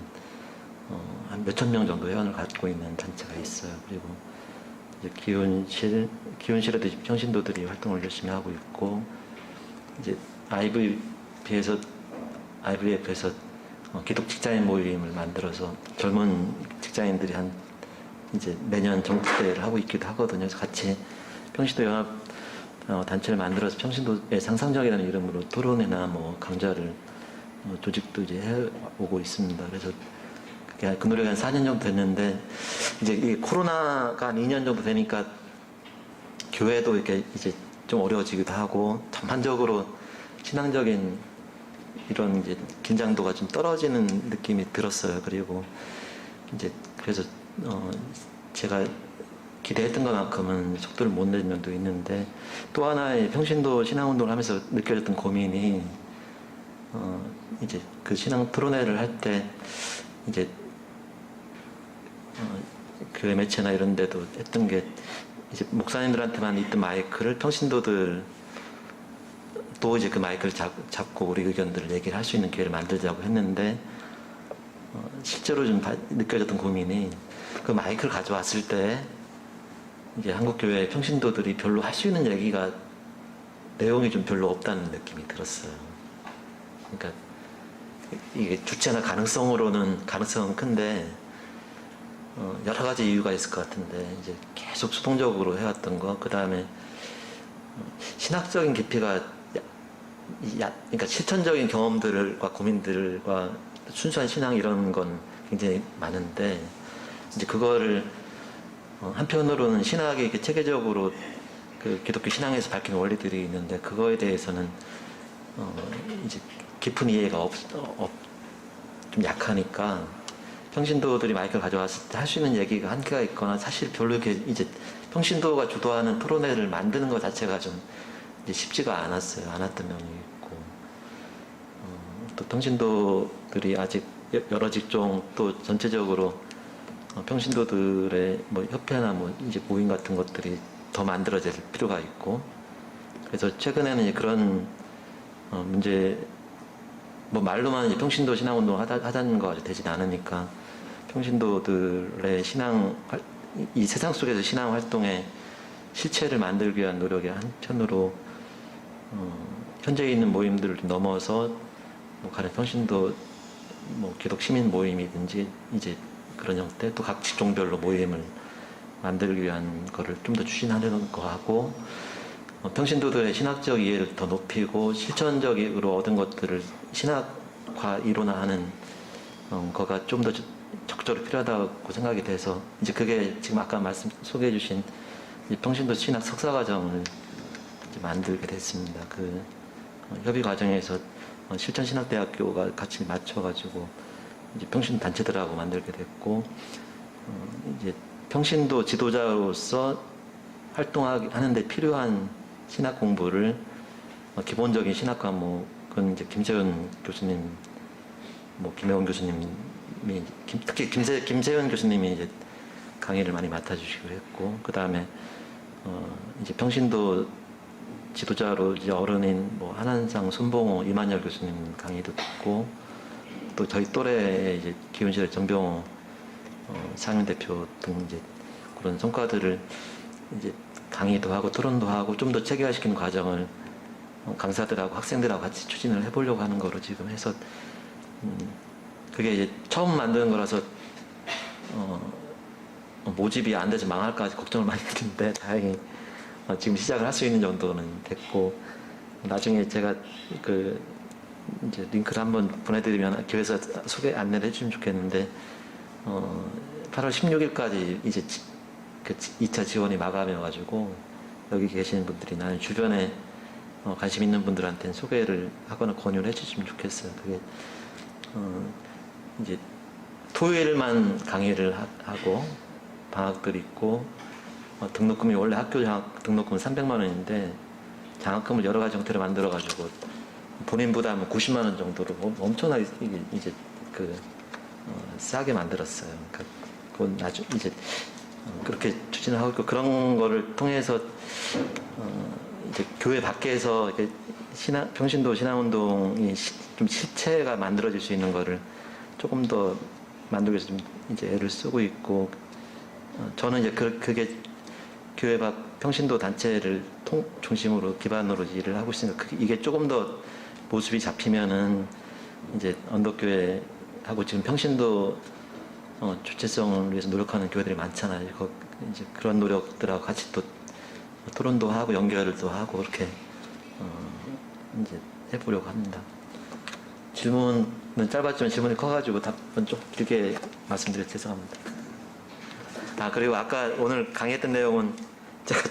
한 몇천 명 정도 회원을 갖고 있는 단체가 있어요. 그리고 이제 기운실에도 평신도들이 활동을 열심히 하고 있고, 이제 IVF에서 기독 직장인 모임을 만들어서 젊은 직장인들이 이제 매년 정기대회를 하고 있기도 하거든요. 그래서 같이 평신도 연합 단체를 만들어서 평신도의 상상적이라는 이름으로 토론회나 뭐 강좌를 조직도 이제 해오고 있습니다. 그래서 그 노력이 한 4년 정도 됐는데, 이제 이 코로나가 한 2년 정도 되니까 교회도 이렇게 이제 좀 어려워지기도 하고, 전반적으로 신앙적인 이런 이제 긴장도가 좀 떨어지는 느낌이 들었어요. 그리고 이제 그래서 제가 기대했던 것만큼은 속도를 못 내는 면도 있는데, 또 하나의 평신도 신앙운동을 하면서 느껴졌던 고민이 이제 그 신앙 토론회를 할 때 이제 교회 매체나 이런 데도 했던 게, 이제 목사님들한테만 있던 마이크를 평신도들 또 이제 그 마이크를 잡고 우리 의견들을 얘기를 할 수 있는 기회를 만들자고 했는데, 실제로 좀 느껴졌던 고민이, 그 마이크를 가져왔을 때 이제 한국교회 평신도들이 별로 할 수 있는 얘기가 내용이 좀 별로 없다는 느낌이 들었어요. 그러니까 이게 주체나 가능성으로는 가능성은 큰데 여러 가지 이유가 있을 것 같은데, 이제 계속 수동적으로 해왔던 거, 그 다음에 신학적인 깊이가 그러니까 실천적인 경험들과 고민들과 순수한 신앙 이런 건 굉장히 많은데, 이제 그거를 한편으로는 신학이 이렇게 체계적으로 그 기독교 신앙에서 밝힌 원리들이 있는데, 그거에 대해서는 이제 깊은 이해가 좀 약하니까, 평신도들이 마이크를 가져왔을 때 할 수 있는 얘기가 한계가 있거나, 사실 별로 이렇게 이제 평신도가 주도하는 토론회를 만드는 것 자체가 좀 이제 쉽지가 않았던 면이 있고, 또 평신도들이 아직 여러 직종 또 전체적으로 평신도들의 뭐 협회나 뭐 이제 모임 같은 것들이 더 만들어질 필요가 있고, 그래서 최근에는 이제 그런 문제, 뭐 말로만 이제 평신도 신앙운동 하자는 거 아주 되진 않으니까 평신도들의 이 세상 속에서 신앙 활동의 실체를 만들기 위한 노력의 한편으로 현재 있는 모임들을 넘어서 뭐 가령 평신도 뭐 기독 시민 모임이든지 이제 그런 형태, 또 각 직종별로 모임을 만들기 위한 거를 좀 더 추진하려는 거 하고, 평신도들의 신학적 이해를 더 높이고 실천적으로 얻은 것들을 신학화 이론화하는 거가 좀 더 적절히 필요하다고 생각이 돼서 이제 그게 지금 아까 소개해 주신 평신도 신학 석사과정을 이제 만들게 됐습니다. 그 협의 과정에서 실천신학대학교가 같이 맞춰가지고 이제 평신도 단체들하고 만들게 됐고, 이제 평신도 지도자로서 활동하는데 필요한 신학 공부를 기본적인 신학 과목은 이제 김세윤 교수님, 뭐 김혜원 교수님이 특히 김세윤 교수님이 이제 강의를 많이 맡아주시기로 했고, 그 다음에 이제 평신도 지도자로 이제 어른인 뭐 한한상, 손봉호, 이만열 교수님 강의도 듣고, 또 저희 또래의 이제 기운시대 정병호 상임 대표 등 이제 그런 성과들을 이제 강의도 하고 토론도 하고 좀 더 체계화시키는 과정을 강사들하고 학생들하고 같이 추진을 해보려고 하는 거로 지금 해서 그게 이제 처음 만드는 거라서 모집이 안 돼서 망할까 걱정을 많이 했는데 다행히 지금 시작을 할 수 있는 정도는 됐고, 나중에 제가 그 이제 링크를 한번 보내드리면 교회에서 소개 안내를 해주면 좋겠는데 8월 16일까지 이제 그 2차 지원이 마감이어가지고 여기 계시는 분들이 나는 주변에 관심 있는 분들한테는 소개를 하거나 권유를 해주시면 좋겠어요. 그게 이제 토요일만 강의를 하고 방학들이 있고, 등록금이 원래 학교 등록금은 300만 원인데 장학금을 여러 가지 형태로 만들어가지고 본인 부담은 90만 원 정도로 엄청나게 이제 싸게 만들었어요. 그러니까 그건 나중 이제 그렇게 추진을 하고 있고, 그런 거를 통해서 이제 교회 밖에서 이렇게 평신도 신앙운동이 좀 실체가 만들어질 수 있는 거를 조금 더 만들기 위해서 좀 이제 애를 쓰고 있고, 저는 이제 그게 교회 밖 평신도 단체를 중심으로 기반으로 일을 하고 있으니까 이게 조금 더 모습이 잡히면은 이제 언덕교회하고 지금 평신도 주체성을 위해서 노력하는 교회들이 많잖아요. 이제 그런 노력들하고 같이 또 토론도 하고 연결도 하고 그렇게 이제 해보려고 합니다. 질문은 짧았지만 질문이 커가지고 답은 좀 길게 말씀드려 죄송합니다. 그리고 아까 오늘 강의했던 내용은 제가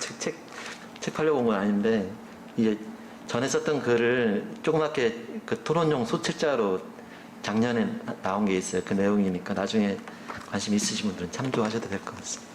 책 하려고 온 건 아닌데, 이게 전에 썼던 글을 조그맣게 그 토론용 소책자로 작년에 나온 게 있어요. 그 내용이니까 나중에 관심 있으신 분들은 참조하셔도 될 것 같습니다.